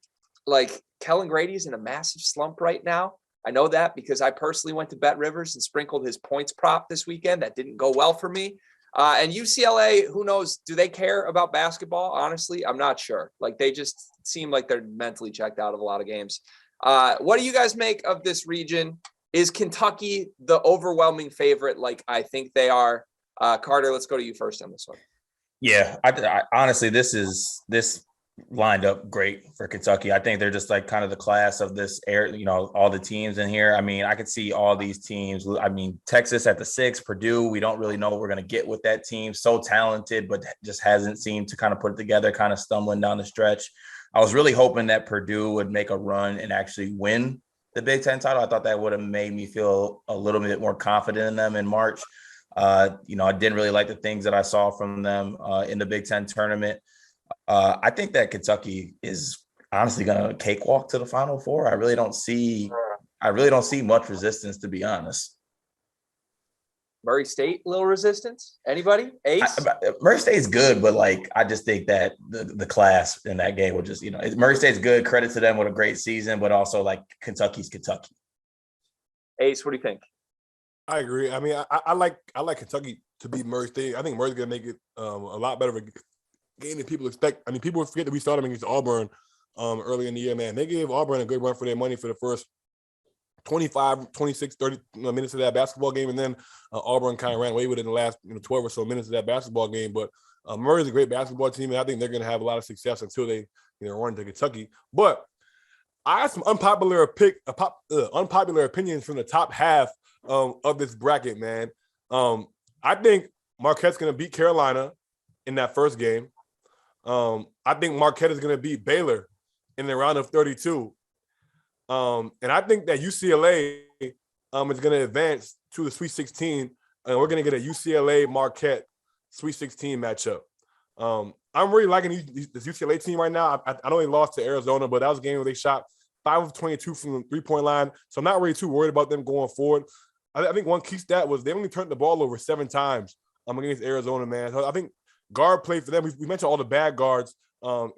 like Kellen Grady's in a massive slump right now. I know that because I personally went to Bet Rivers and sprinkled his points prop this weekend. That didn't go well for me. And UCLA, who knows? Do they care about basketball? Honestly, I'm not sure. Like they just seem like they're mentally checked out of a lot of games. What do you guys make of this region? Is Kentucky the overwhelming favorite like I think they are? Carter, let's go to you first on this one. Yeah, I honestly, this lined up great for Kentucky. I think they're just like kind of the class of this air, all the teams in here. I mean, I could see all these teams. I mean, Texas at the 6, Purdue, we don't really know what we're going to get with that team. So talented, but just hasn't seemed to kind of put it together, kind of stumbling down the stretch. I was really hoping that Purdue would make a run and actually win the Big Ten title. I thought that would have made me feel a little bit more confident in them in March. I didn't really like the things that I saw from them in the Big Ten tournament. I think that Kentucky is honestly going to cakewalk to the Final Four. I really don't see much resistance, to be honest. Murray State, little resistance. Anybody? Ace? Murray State's good, but I just think that the class in that game will just, Murray State's good. Credit to them with a great season, but also Kentucky's Kentucky. Ace, what do you think? I agree. I mean, I like Kentucky to beat Murray State. I think Murray's gonna make it a lot better of a game than people expect. I mean, people forget that we started against Auburn early in the year, man. They gave Auburn a good run for their money for the first 25, 26, 30 minutes of that basketball game, and then Auburn kind of ran away with it in the last 12 or so minutes of that basketball game. But Murray's a great basketball team, and I think they're going to have a lot of success until they run to Kentucky. But I have some unpopular opinions from the top half of this bracket, man. I think Marquette's going to beat Carolina in that first game. I think Marquette is going to beat Baylor in the round of 32. And I think that UCLA is going to advance to the Sweet 16, and we're going to get a UCLA-Marquette Sweet 16 matchup. I'm really liking this UCLA team right now. I know they lost to Arizona, but that was a game where they shot 5 of 22 from the three-point line, so I'm not really too worried about them going forward. I think one key stat was they only turned the ball over 7 times against Arizona, man. So I think guard play for them. We mentioned all the bad guards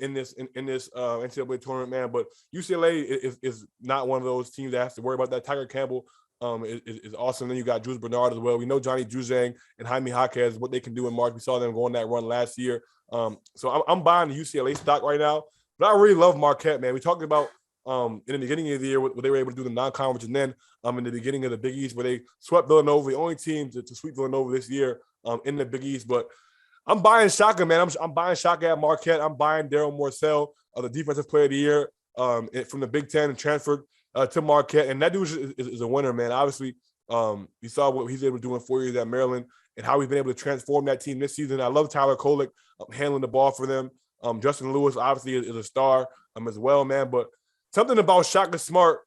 in this NCAA tournament, man. But UCLA is not one of those teams that has to worry about that. Tiger Campbell is awesome. Then you got Jules Bernard as well. We know Johnny Juzang and Jaime Jaquez, what they can do in March. We saw them go on that run last year. So I'm buying the UCLA stock right now. But I really love Marquette, man. We talked about in the beginning of the year what they were able to do in the non-conference, and then in the beginning of the Big East where they swept Villanova, the only team to sweep Villanova this year in the Big East. But I'm buying Shaka, man. I'm buying Shaka at Marquette. I'm buying Daryl Morcell, the defensive player of the year from the Big Ten, and transferred to Marquette. And that dude is a winner, man. Obviously, you saw what he's able to do in 4 years at Maryland and how he's been able to transform that team this season. I love Tyler Kolek handling the ball for them. Justin Lewis, obviously, is a star as well, man. But something about Shaka Smart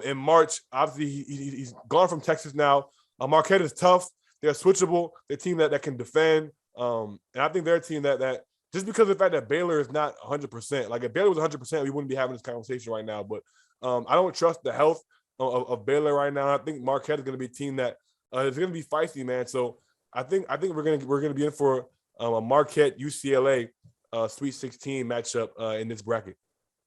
in March, obviously, he's gone from Texas now. Marquette is tough. They're switchable. They're a team that can defend. And I think they're a team that just because of the fact that Baylor is not 100%, like if Baylor was 100%, we wouldn't be having this conversation right now. But I don't trust the health of Baylor right now. I think Marquette is going to be a team that is going to be feisty, man. So I think we're going to be in for a Marquette UCLA Sweet 16 matchup in this bracket.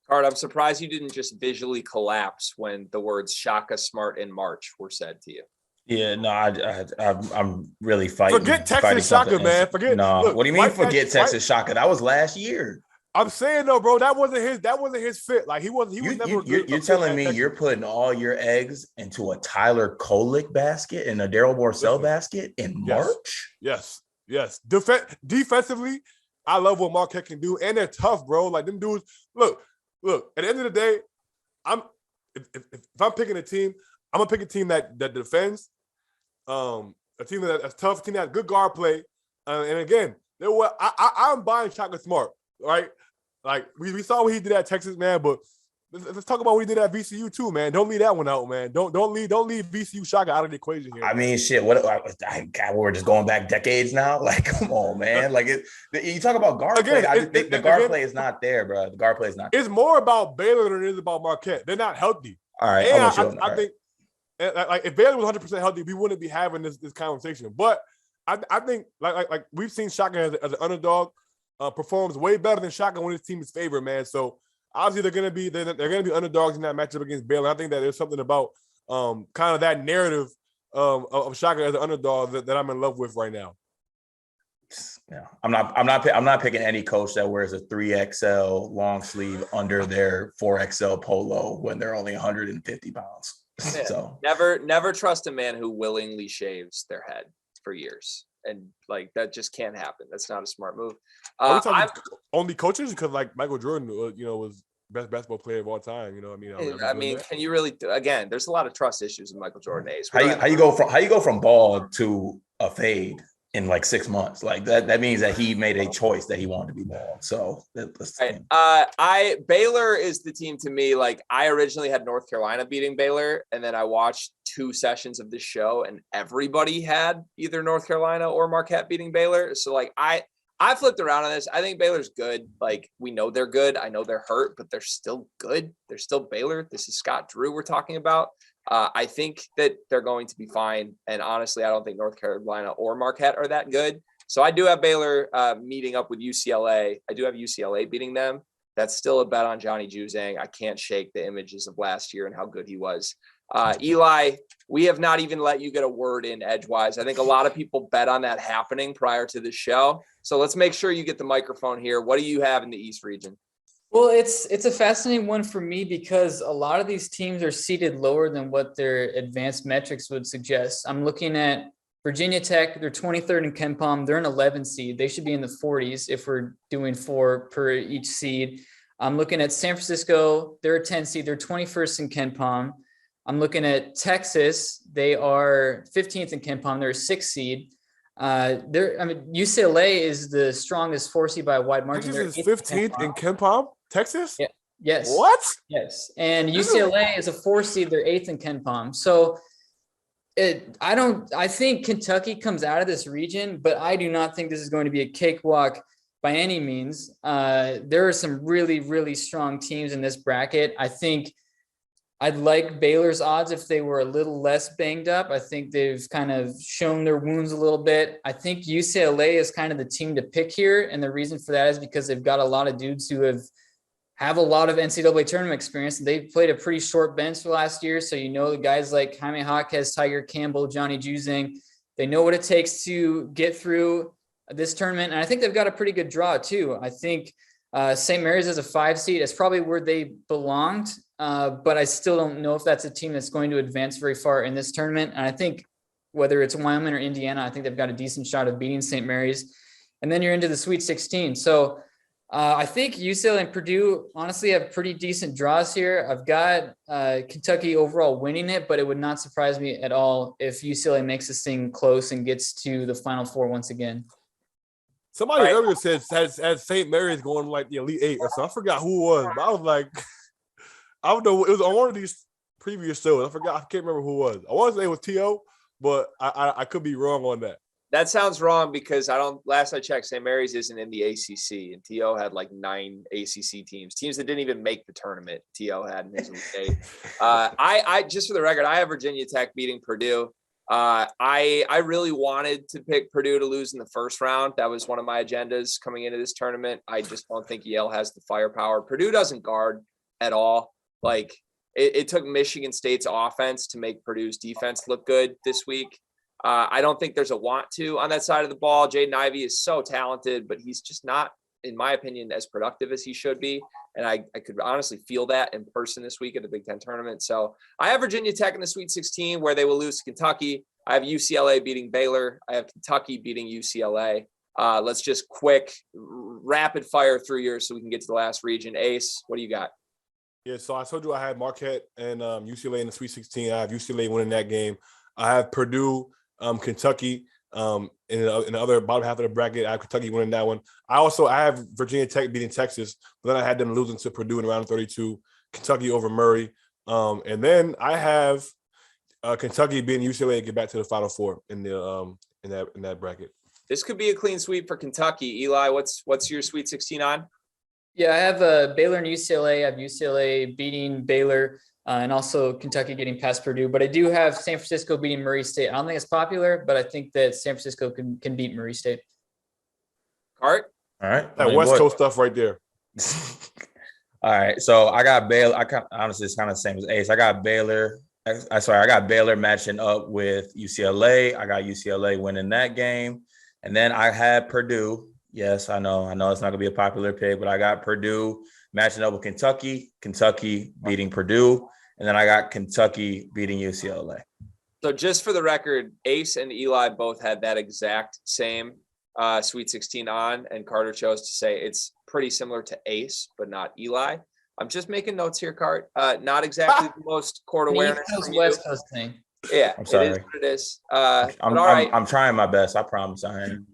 Card, I'm surprised you didn't just visually collapse when the words Shaka Smart in March were said to you. Yeah, no, I'm really fighting. Forget Texas Shaka, man. Look, what do you mean forget Texas Shaka? That was last year. I'm saying though, bro, that wasn't his fit. Like he was never. You're telling me you're putting all your eggs into a Tyler Kolek basket and a Daryl Morcell basket in March? Yes. Defensively, I love what Marquette can do, and they're tough, bro. Like them dudes. Look. At the end of the day, if I'm picking a team, I'm gonna pick a team that defends. A team that's tough, a team that has good guard play, and again, I'm buying Shaka Smart, right? Like we saw what he did at Texas, man. But let's talk about what he did at VCU too, man. Don't leave that one out, man. Don't leave VCU Shaka out of the equation here. I mean, shit. We're just going back decades now. Like, come on, man. Like you talk about guard play. I just think the guard play is not there, bro. The guard play is not. It's more about Baylor than it is about Marquette. They're not healthy. All right, I think. Like if Baylor was 100% healthy, we wouldn't be having this conversation. But I think like we've seen Shaka as an underdog performs way better than Shaka when his team is favored, man. So obviously they're gonna be underdogs in that matchup against Baylor. I think that there's something about kind of that narrative of Shaka as an underdog that I'm in love with right now. Yeah, I'm not picking any coach that wears a 3XL long sleeve under their 4XL polo when they're only 150 pounds. Yeah. So never trust a man who willingly shaves their head for years, and like that just can't happen. That's not a smart move. Only coaches, because like Michael Jordan, was best basketball player of all time. You know what I mean? Can you really? Again, there's a lot of trust issues in Michael Jordan days. How you go from ball to a fade in like 6 months. Like that means that he made a choice that he wanted to be bald. So Baylor is the team to me. Like I originally had North Carolina beating Baylor, and then I watched 2 sessions of this show, and everybody had either North Carolina or Marquette beating Baylor. So like I flipped around on this. I think Baylor's good. Like we know they're good. I know they're hurt, but they're still good. They're still Baylor. This is Scott Drew we're talking about. I think that they're going to be fine. And honestly, I don't think North Carolina or Marquette are that good. So I do have Baylor meeting up with UCLA. I do have UCLA beating them. That's still a bet on Johnny Juzang. I can't shake the images of last year and how good he was. Eli, we have not even let you get a word in edgewise. I think a lot of people bet on that happening prior to the show. So let's make sure you get the microphone here. What do you have in the East region? Well, it's a fascinating one for me because a lot of these teams are seated lower than what their advanced metrics would suggest. I'm looking at Virginia Tech. They're 23rd in KenPom. They're an 11 seed. They should be in the 40s if we're doing 4 per each seed. I'm looking at San Francisco. They're a 10 seed. They're 21st in KenPom. I'm looking at Texas. They are 15th in KenPom. They're a 6 seed. UCLA is the strongest 4 seed by a wide margin. Texas is 15th in KenPom. Texas? Yeah. Yes. What? Yes. And UCLA is a 4 seed. They're 8th in KenPom. So I think Kentucky comes out of this region, but I do not think this is going to be a cakewalk by any means. There are some really, really strong teams in this bracket. I think I'd like Baylor's odds if they were a little less banged up. I think they've kind of shown their wounds a little bit. I think UCLA is kind of the team to pick here. And the reason for that is because they've got a lot of dudes who have a lot of NCAA tournament experience. They played a pretty short bench for last year. So, the guys like Jaime Jaquez, Tiger Campbell, Johnny Juzang, they know what it takes to get through this tournament. And I think they've got a pretty good draw too. I think St. Mary's as a 5 seed is probably where they belonged. But I still don't know if that's a team that's going to advance very far in this tournament. And I think whether it's Wyoming or Indiana, I think they've got a decent shot of beating St. Mary's. And then you're into the Sweet 16. So I think UCLA and Purdue honestly have pretty decent draws here. I've got Kentucky overall winning it, but it would not surprise me at all if UCLA makes this thing close and gets to the Final Four once again. Somebody earlier said has St. Mary's going like the Elite 8 or so. I forgot who it was, but I was like, I don't know. It was on one of these previous shows. I can't remember who it was. I want to say it was T.O., but I could be wrong on that. That sounds wrong because last I checked, St. Mary's isn't in the ACC, and T.O. had like 9 ACC teams that didn't even make the tournament. T.O. had in his day. I just for the record, I have Virginia Tech beating Purdue. I really wanted to pick Purdue to lose in the first round. That was one of my agendas coming into this tournament. I just don't think Yale has the firepower. Purdue doesn't guard at all. Like it took Michigan State's offense to make Purdue's defense look good this week. I don't think there's a want to on that side of the ball. Jaden Ivey is so talented, but he's just not, in my opinion, as productive as he should be. And I could honestly feel that in person this week at the Big Ten tournament. So I have Virginia Tech in the Sweet 16 where they will lose to Kentucky. I have UCLA beating Baylor. I have Kentucky beating UCLA. Let's just rapid fire through yours so we can get to the last region. Ace, what do you got? Yeah, so I told you I had Marquette and UCLA in the Sweet 16. I have UCLA winning that game. I have Purdue, Kentucky in the other bottom half of the bracket. I have Kentucky winning that one. I have Virginia Tech beating Texas, but then I had them losing to Purdue in round 32, Kentucky over Murray. And then I have Kentucky beating UCLA and get back to the Final Four in that bracket. This could be a clean sweep for Kentucky. Eli, what's your Sweet 16 on? Yeah, I have Baylor and UCLA. I have UCLA beating Baylor and also Kentucky getting past Purdue. But I do have San Francisco beating Murray State. I don't think it's popular, but I think that San Francisco can beat Murray State. Art? All right. That West Coast stuff right there. All right. So I got Baylor. Honestly, it's kind of the same as Ace. I got Baylor matching up with UCLA. I got UCLA winning that game. And then I had Purdue. Yes, I know it's not going to be a popular pick, but I got Purdue matching up with Kentucky beating Purdue, and then I got Kentucky beating UCLA. So just for the record, Ace and Eli both had that exact same Sweet 16 on, and Carter chose to say it's pretty similar to Ace, but not Eli. I'm just making notes here, Cart. Not exactly the most court awareness. West Coast thing. Yeah, I'm sorry. it is what it is. I'm trying my best. I promise I am.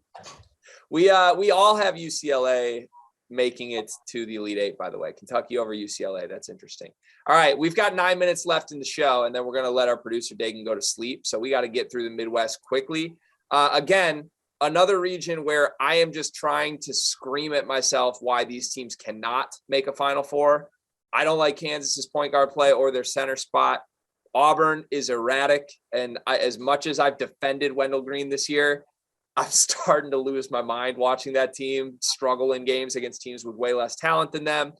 We all have UCLA making it to the Elite Eight, by the way. Kentucky over UCLA. That's interesting. All right, we've got 9 minutes left in the show, and then we're going to let our producer Dagan go to sleep. So we got to get through the Midwest quickly. Again, another region where I am just trying to scream at myself why these teams cannot make a Final Four. I don't like Kansas's point guard play or their center spot. Auburn is erratic, and as much as I've defended Wendell Green this year, I'm starting to lose my mind watching that team struggle in games against teams with way less talent than them.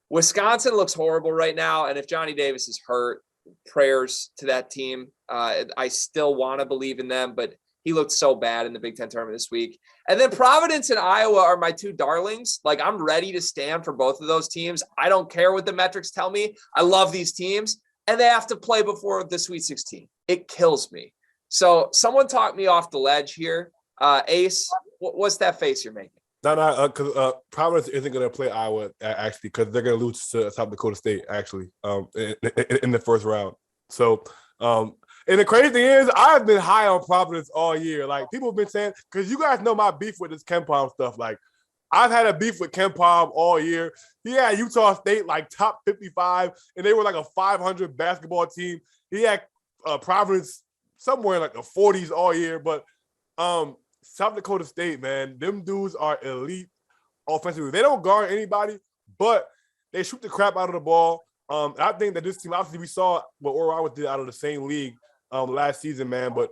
Wisconsin looks horrible right now, and if Johnny Davis is hurt, prayers to that team. I still want to believe in them, but he looked so bad in the Big Ten tournament this week. And then Providence and Iowa are my two darlings. Like, I'm ready to stand for both of those teams. I don't care what the metrics tell me. I love these teams, and they have to play before the Sweet 16. It kills me. So someone talked me off the ledge here. Ace, what's that face you're making? No, because Providence isn't going to play Iowa, actually, because they're going to lose to South Dakota State, actually, in the first round. So, and the crazy thing is, I've been high on Providence all year. Like, people have been saying, because you guys know my beef with this KenPom stuff. Like, I've had a beef with KenPom all year. He had Utah State, like, top 55, and they were like a 500 basketball team. He had Providence somewhere in like the 40s all year. But South Dakota State, man, them dudes are elite offensively. They don't guard anybody, but they shoot the crap out of the ball. I think that this team, obviously, we saw what Oral Roberts did out of the same league last season, man. But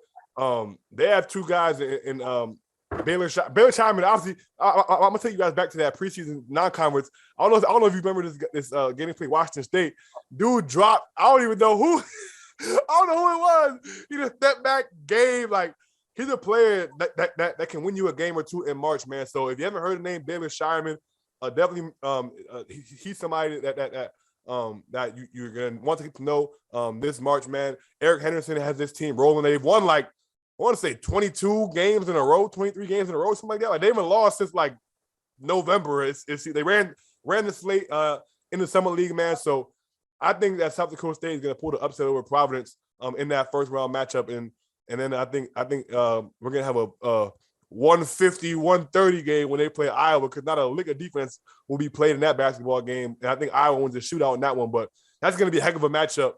they have two guys in Baylor Scheiman. Obviously, I'm gonna take you guys back to that preseason non-conference. I don't know if you remember this game they played Washington State. Dude dropped. I don't even know who. I don't know who it was. He just stepped back, gave like. He's a player that can win you a game or two in March, man. So if you haven't heard the name Baylor Scheiman, definitely he's somebody that you're gonna want to get to know this March, man. Eric Henderson has this team rolling. They've won like, I want to say 22 games in a row, 23 games in a row, something like that. Like, they haven't lost since like November. They ran the slate in the summer league, man. So I think that South Dakota State is gonna pull the upset over Providence in that first round matchup. And then I think we're gonna have a 150-130 game when they play Iowa, because not a lick of defense will be played in that basketball game. And I think Iowa wins the shootout in that one. But that's gonna be a heck of a matchup,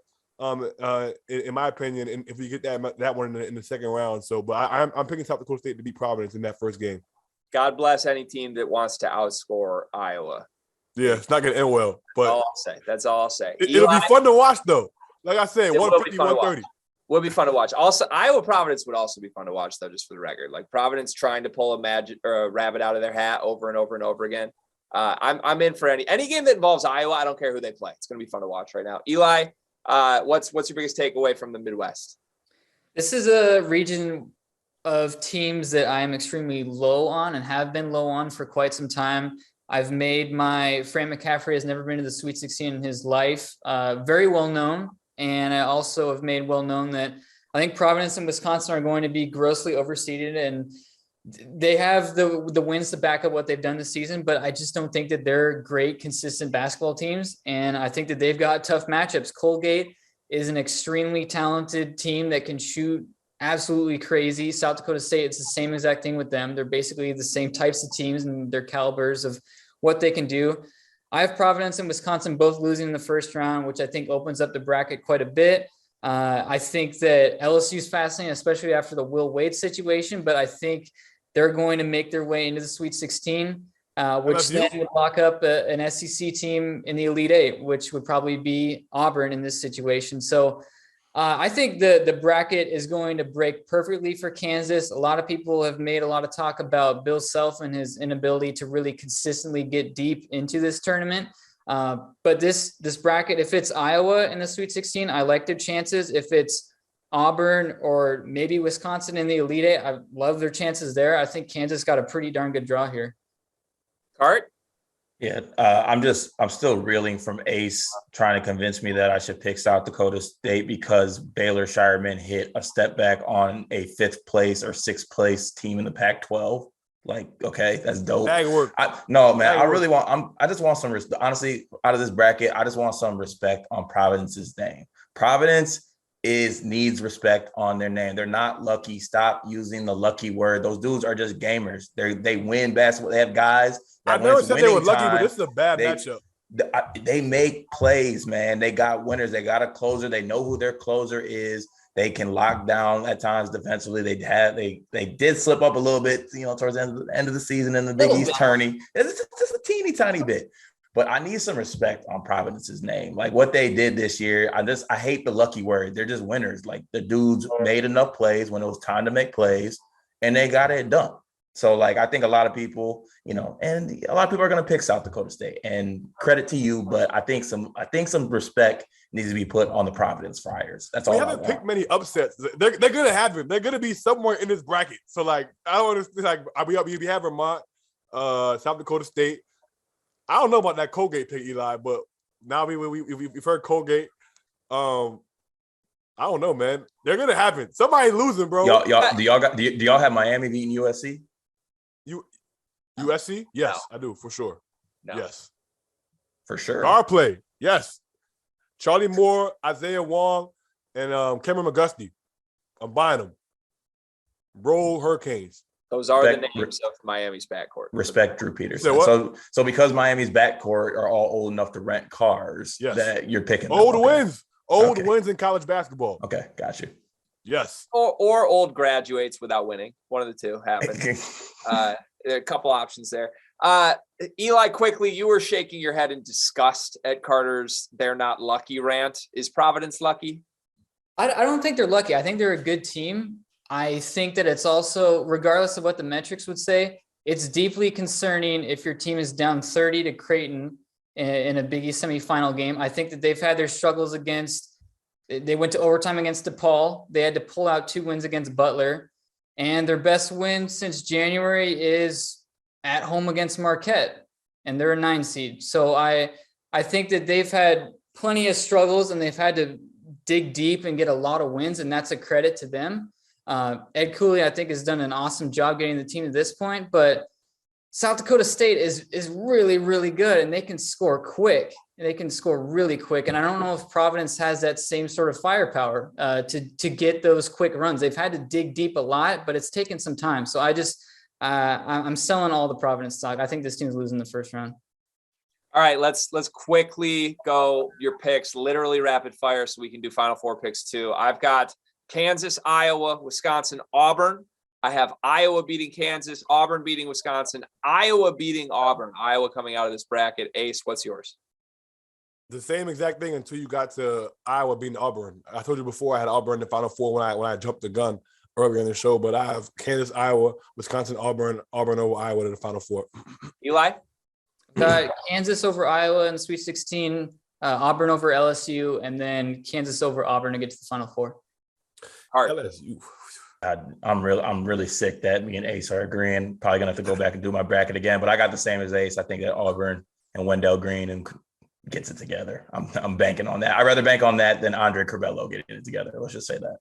in my opinion. And if we get that one in the second round, so but I'm picking South Dakota State to beat Providence in that first game. God bless any team that wants to outscore Iowa. Yeah, it's not gonna end well. But that's all I'll say. It'll be fun to watch, though. Like I said, 150-130. Would be fun to watch. Also, Iowa Providence would also be fun to watch, though, just for the record. Like, Providence trying to pull a magic or a rabbit out of their hat over and over and over again. I'm in for any game that involves Iowa. I don't care who they play. It's going to be fun to watch right now. Eli, what's your biggest takeaway from the Midwest? This is a region of teams that I am extremely low on and have been low on for quite some time. I've made Fran McCaffrey has never been to the Sweet 16 in his life. Very well known. And I also have made well known that I think Providence and Wisconsin are going to be grossly overseeded, and they have the wins to back up what they've done this season. But I just don't think that they're great, consistent basketball teams. And I think that they've got tough matchups. Colgate is an extremely talented team that can shoot absolutely crazy. South Dakota State, it's the same exact thing with them. They're basically the same types of teams and their calibers of what they can do. I have Providence and Wisconsin both losing in the first round, which I think opens up the bracket quite a bit. I think that LSU is fascinating, especially after the Will Wade situation, but I think they're going to make their way into the Sweet 16, which then would lock up an SEC team in the Elite Eight, which would probably be Auburn in this situation. So I think the bracket is going to break perfectly for Kansas. A lot of people have made a lot of talk about Bill Self and his inability to really consistently get deep into this tournament. But this bracket, if it's Iowa in the Sweet 16, I like their chances. If it's Auburn or maybe Wisconsin in the Elite Eight, I love their chances there. I think Kansas got a pretty darn good draw here. Cart? Yeah, I'm still reeling from Ace trying to convince me that I should pick South Dakota State because Baylor Shireman hit a step back on a 5th place or 6th place team in the Pac-12. Like, okay, that's dope. Bag work. I just want some honestly, out of this bracket, I just want some respect on Providence's name. Providence needs respect on their name. They're not lucky. Stop using the lucky word. Those dudes are just gamers. They win basketball. They have guys. I never said they were lucky, but this is a bad matchup. They make plays, man. They got winners. They got a closer. They know who their closer is. They can lock down at times defensively. They did slip up a little bit, towards the end of the season in the Big East tourney. It's just a teeny tiny bit. But I need some respect on Providence's name. Like what they did this year, I hate the lucky word. They're just winners. Like the dudes made enough plays when it was time to make plays, and they got it done. So like I think a lot of people, and a lot of people are going to pick South Dakota State. And credit to you, but I think some respect needs to be put on the Providence Friars. That's all. We haven't picked many upsets. They're going to have them. They're going to be somewhere in this bracket. So like I don't understand. Like we have Vermont, South Dakota State. I don't know about that Colgate pick, Eli, but now we've heard Colgate. I don't know, man. They're gonna happen. Somebody losing, bro. Do y'all have Miami beating USC? USC? Yes, No. I do for sure. No. Yes, For sure. guard play. Yes, Charlie Moore, Isaiah Wong, and Cameron McGusty. I'm buying them. Roll Hurricanes. Those are the names of Miami's backcourt. Respect Drew Peterson. So because Miami's backcourt are all old enough to rent cars, that you're picking them. Old wins in college basketball. Okay, got you. Yes. Or old graduates without winning. One of the two happens. There are a couple options there. Eli, quickly, you were shaking your head in disgust at Carter's "they're not lucky" rant. Is Providence lucky? I don't think they're lucky. I think they're a good team. I think that it's also, regardless of what the metrics would say, it's deeply concerning if your team is down 30 to Creighton in a Big East semifinal game. I think that they've had their struggles they went to overtime against DePaul. They had to pull out 2 wins against Butler. And their best win since January is at home against Marquette. And they're a 9 seed. So I think that they've had plenty of struggles and they've had to dig deep and get a lot of wins. And that's a credit to them. Ed Cooley, I think, has done an awesome job getting the team to this point, but South Dakota State is really, really good, and they can score quick. They can score really quick, and I don't know if Providence has that same sort of firepower to get those quick runs. They've had to dig deep a lot, but it's taken some time. So I'm selling all the Providence stock. I think this team's losing the first round. All right, let's quickly go your picks, literally rapid fire, so we can do Final Four picks too. I've got Kansas, Iowa, Wisconsin, Auburn. I have Iowa beating Kansas, Auburn beating Wisconsin, Iowa beating Auburn. Iowa coming out of this bracket. Ace, what's yours? The same exact thing until you got to Iowa beating Auburn. I told you before I had Auburn in the Final Four when I jumped the gun earlier in the show, but I have Kansas, Iowa, Wisconsin, Auburn over Iowa to the Final Four. Eli? Got Kansas over Iowa in the Sweet 16, Auburn over LSU, and then Kansas over Auburn to get to the Final Four. All right. LSU. I'm really sick that me and Ace are agreeing. Probably gonna have to go back and do my bracket again, but I got the same as Ace. I think that Auburn and Wendell Green and gets it together. I'm banking on that. I'd rather bank on that than Andre Curbelo getting it together. Let's just say that.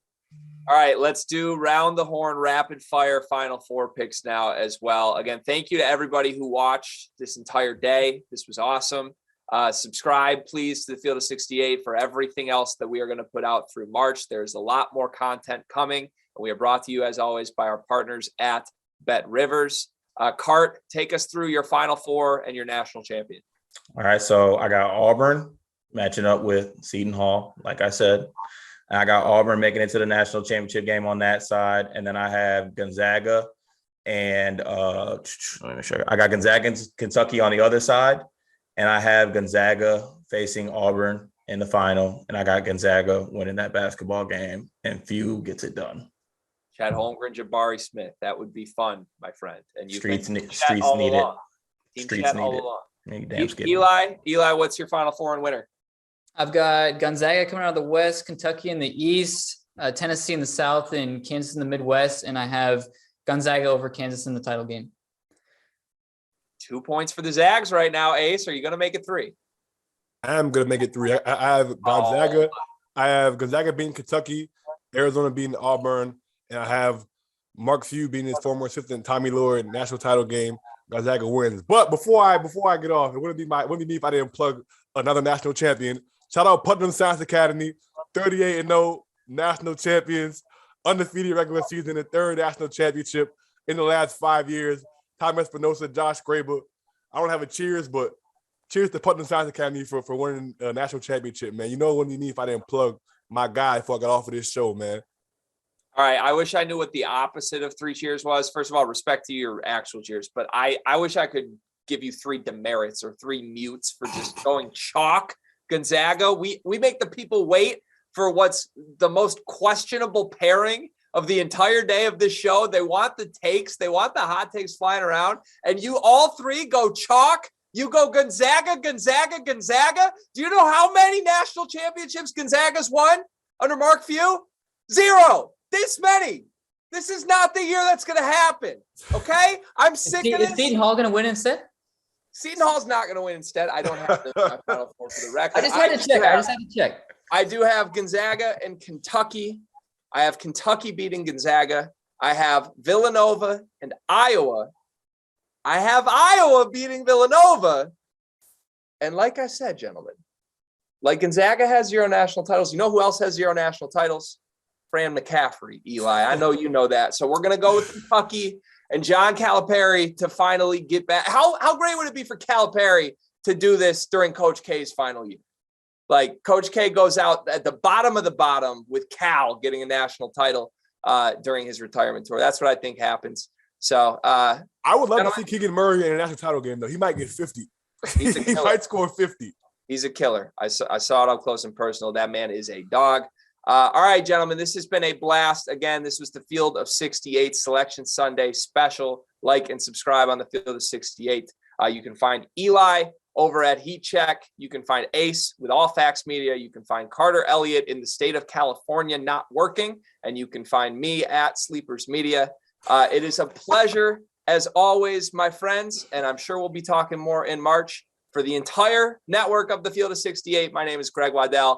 All right, let's do round the horn rapid fire Final Four picks now as well. Again, thank you to everybody who watched this entire day. This was awesome. Subscribe, please, to the Field of 68 for everything else that we are going to put out through March. There's a lot more content coming. We are brought to you, as always, by our partners at Bet Rivers. Cart, take us through your Final Four and your national champion. All right, so I got Auburn matching up with Seton Hall, like I said. I got Auburn making it to the national championship game on that side. And then I have Gonzaga and let me make sure. I got Gonzaga and Kentucky on the other side. And I have Gonzaga facing Auburn in the final. And I got Gonzaga winning that basketball game. And few gets it done. Chad Holmgren, Jabari Smith. That would be fun, my friend. And you streets need it. Streets need it. Eli, what's your Final Four and winner? I've got Gonzaga coming out of the West, Kentucky in the East, Tennessee in the South, and Kansas in the Midwest. And I have Gonzaga over Kansas in the title game. 2 points for the Zags right now. Ace, are you going to make it 3? I'm going to make it 3. I have Gonzaga. I have Gonzaga beating Kentucky, Arizona beating Auburn, and I have Mark Few beating his former assistant Tommy Lord national title game. Gonzaga wins. But before I get off, it wouldn't be me if I didn't plug another national champion. Shout out Putnam Science Academy, 38-0 national champions, undefeated regular season, and third national championship in the last 5 years. Tom Espinosa, Josh Graber. I don't have a cheers, but cheers to Putnam Science Academy for winning a national championship, man. You know what you need if I didn't plug my guy before I got off of this show, man. All right. I wish I knew what the opposite of 3 cheers was. First of all, respect to your actual cheers, but I wish I could give you 3 demerits or 3 mutes for just going chalk Gonzaga. We make the people wait for what's the most questionable pairing of the entire day of this show. They want the takes. They want the hot takes flying around. And you all 3 go chalk. You go Gonzaga, Gonzaga, Gonzaga. Do you know how many national championships Gonzaga's won under Mark Few? 0. This many. This is not the year that's going to happen. Okay? I'm sick of this. Is Seton Hall going to win instead? Seton Hall's not going to win instead. I don't have the Final Four for the record. I just had to check. I do have Gonzaga and Kentucky. I have Kentucky beating Gonzaga. I have Villanova and Iowa. I have Iowa beating Villanova. And like I said, gentlemen, like Gonzaga has 0 national titles. You know who else has 0 national titles? Fran McCaffrey, Eli. I know you know that. So we're going to go with Kentucky and John Calipari to finally get back. How great would it be for Calipari to do this during Coach K's final year? Like Coach K goes out at the bottom of the bottom with Cal getting a national title during his retirement tour. That's what I think happens. So I would love to see Keegan Murray in a national title game, though. He might get 50. He might score 50. He's a killer. I saw it up close and personal. That man is a dog. All right, gentlemen, this has been a blast. Again, this was the Field of 68 Selection Sunday special. Like and subscribe on the Field of 68. You can find Eli over at Heat Check. You can find Ace with All Facts Media. You can find Carter Elliott in the state of California not working. And you can find me at Sleepers Media. It is a pleasure, as always, my friends, and I'm sure we'll be talking more in March. For the entire network of the Field of 68, my name is Greg Waddell.